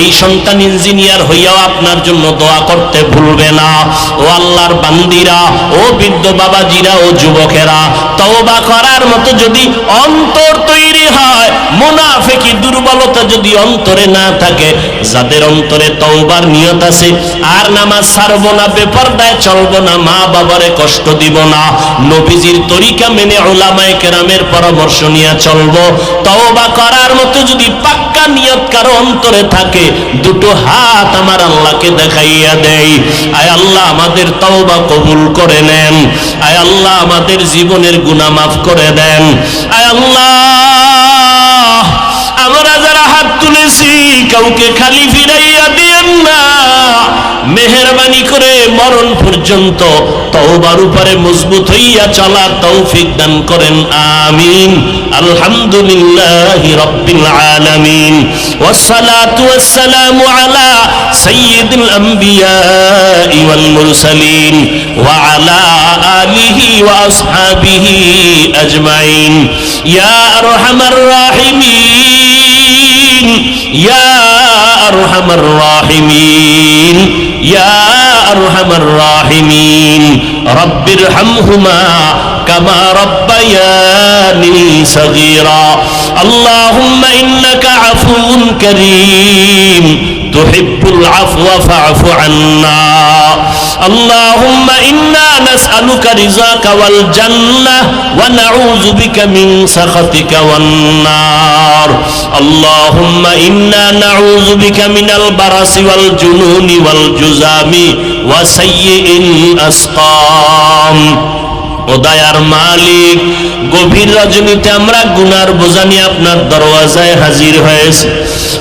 এই সন্তান ইঞ্জিনিয়ার হইয়াও আপনার জন্য দোয়া করতে ভুলবে না। ও আল্লাহর বান্দিরা, ও বৃদ্ধ বাবাজিরা, ও যুবকেরা, তওবা করার মতো যদি অন্তর তৈরি হয়, মুনাফিকি দুর্বলতা যদি অন্তরে না থাকে, যাদের অন্তরে তওবার নিয়ত আছে, আর নামাজ ছাড়বো না, বেপরদায় চলবো না, মা বাবারে কষ্ট দিব না, নবীজির তরিকা মেনে উলামায়ে কেরামের পরামর্শ নিয়ে চলবো, তওবা করার মতো যদি পাক্কা নিয়ত কারো অন্তরে থাকে, দুটো হাত আমার আল্লাহকে দেখাইয়া দেই, আয় আল্লাহ আমাদের তওবা কবুল করে নেন, আয় আল্লাহ আমাদের জীবনের গুনাহ মাফ করে দেন, আয় আল্লাহ আমরা যারা হাত তুলেছি কাউকে খালি ফিরাইয়া দিয়েন না, মেহেরবানি করে মরণ পর্যন্ত তওবার উপরে মজবুত হইয়া চলার তৌফিক দান করেন, আমিন। আলহামদুলিল্লাহি রাব্বিল আলামিন, ওয়াসসালাতু ওয়াসসালামু আলা সাইয়্যিদিল আমবিয়া ওয়াল মুরসালিন ওয়া আলা আলিহি ওয়া আসহাবিহি আজমাইন। ইয়া আরহামার রাহিমিন, ইয়া আরহামার রাহিমিন, ইয়া আরহামার রাহিমিন, রব্বিরহামহুমা কামা রব্বায়ানি সগীরা। আল্লাহুম্মা ইন্নাকা আফুউন কারীম তুহিব্বুল আফওয়া ফা'ফু আন্না। আল্লাহুম্মা ইন্না নাসআলুকা রিযাকা ওয়াল জান্নাহ ওয়া নাউযু বিকা মিন সাখাতিকা ওয়ান নার। আল্লাহুম্মা ইন্না নাউযু বিকা মিনাল বারাসি ওয়াল জুনুনি ওয়াল জুযামি ওয়া সাইয়্যিল আসকাম। ও দয়ার মালিক, গভীর রজনীতে আমরা গুনার বোঝা নিয়ে আপনার দরওয়াজায় হাজির হয়েছি।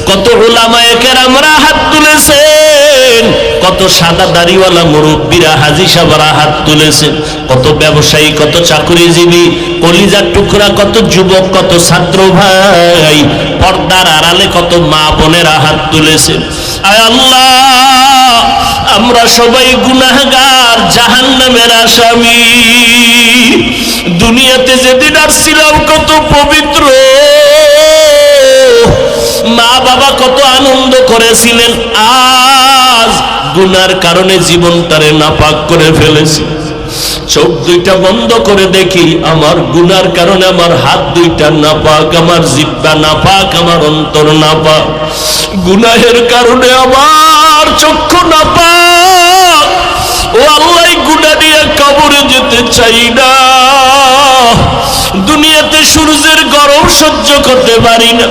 কত উলামায়ে কেরামরা হাত তুলেছেন, কত সাদা দাড়িওয়ালা মুরব্বীরা, হাজী সাহেবরা হাত তুলেছেন, কত ব্যবসায়ী, কত চাকরিজীবী, কলিজার টুকরা, কত যুবক, কত ছাত্র ভাই, পর্দার আড়ালে কত মা বোনেরা হাত তুলেছেন। আয় আল্লাহ, আমরা সবাই গুনাহগার, জাহান্নামের আসামি। দুনিয়াতে যেদিন আসছিলাম কত পবিত্র, মা বাবা কত আনন্দ করেছিলেন, আজ গুনার কারণে জীবনটারে নাপাক করে ফেলেছি। চোখ দুইটা বন্ধ করে দেখি, আমার গুনার কারণে আমার হাত দুইটা নাপাক, আমার জিহ্বা নাপাক, আমার অন্তর নাপাক। গুনাহের কারণে আমার চক্ষু নাপাক। ও আল্লাহ, গুনাহ নিয়ে কবরে যেতে চাই না। দুনিয়াতে সূর্যের গরম সহ্য করতে পারি না,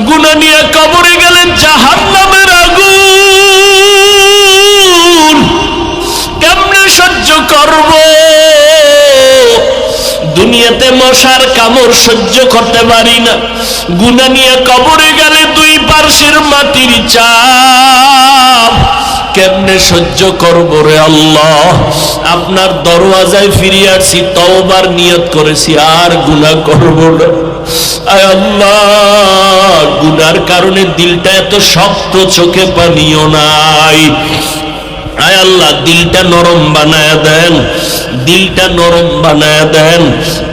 গুনাহ নিয়ে কবরে গেলে জাহান্নামের আগুন কেমনে সহ্য করব? দুনিয়াতে মশার কামড় সহ্য করতে পারি না, গুনাহ নিয়ে কবরে গেলে দুই পার্শ্বের মাটির চাপ কেমনে সহ্য করব রে আল্লাহ? আপনার দরওয়াজায় ফিরে আসছি, তওবার নিয়ত করেছি আর গুনাহ করব না। আয় আল্লাহ, গুনার কারণে দিলটা এত শক্ত, চোখে পানিও নাই। আয় আল্লাহ, দিলটা নরম বানায়া দেন, দিলটা নরম বানায়া দেন।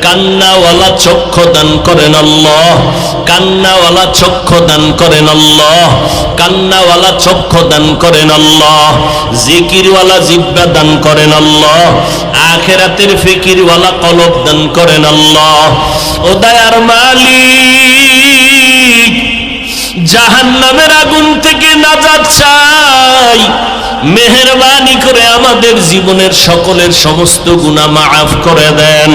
কান্নাওয়ালা চক্ষু দান করেন আল্লাহ, কান্নাওয়ালা চক্ষু দান করেন আল্লাহ, কান্নাওয়ালা চক্ষু দান করেন আল্লাহ। জিকিরওয়ালা জিহ্বা দান করেন আল্লাহ, আখিরাতের ফিকিরওয়ালা কলব দান করেন আল্লাহ। ও দয়ার মালিক, জাহান্নামের আগুন থেকে নাজাত চাই, মেহেরবানি করে আমাদের জীবনের সকলের সমস্ত গুনাহ মাফ করে দেন।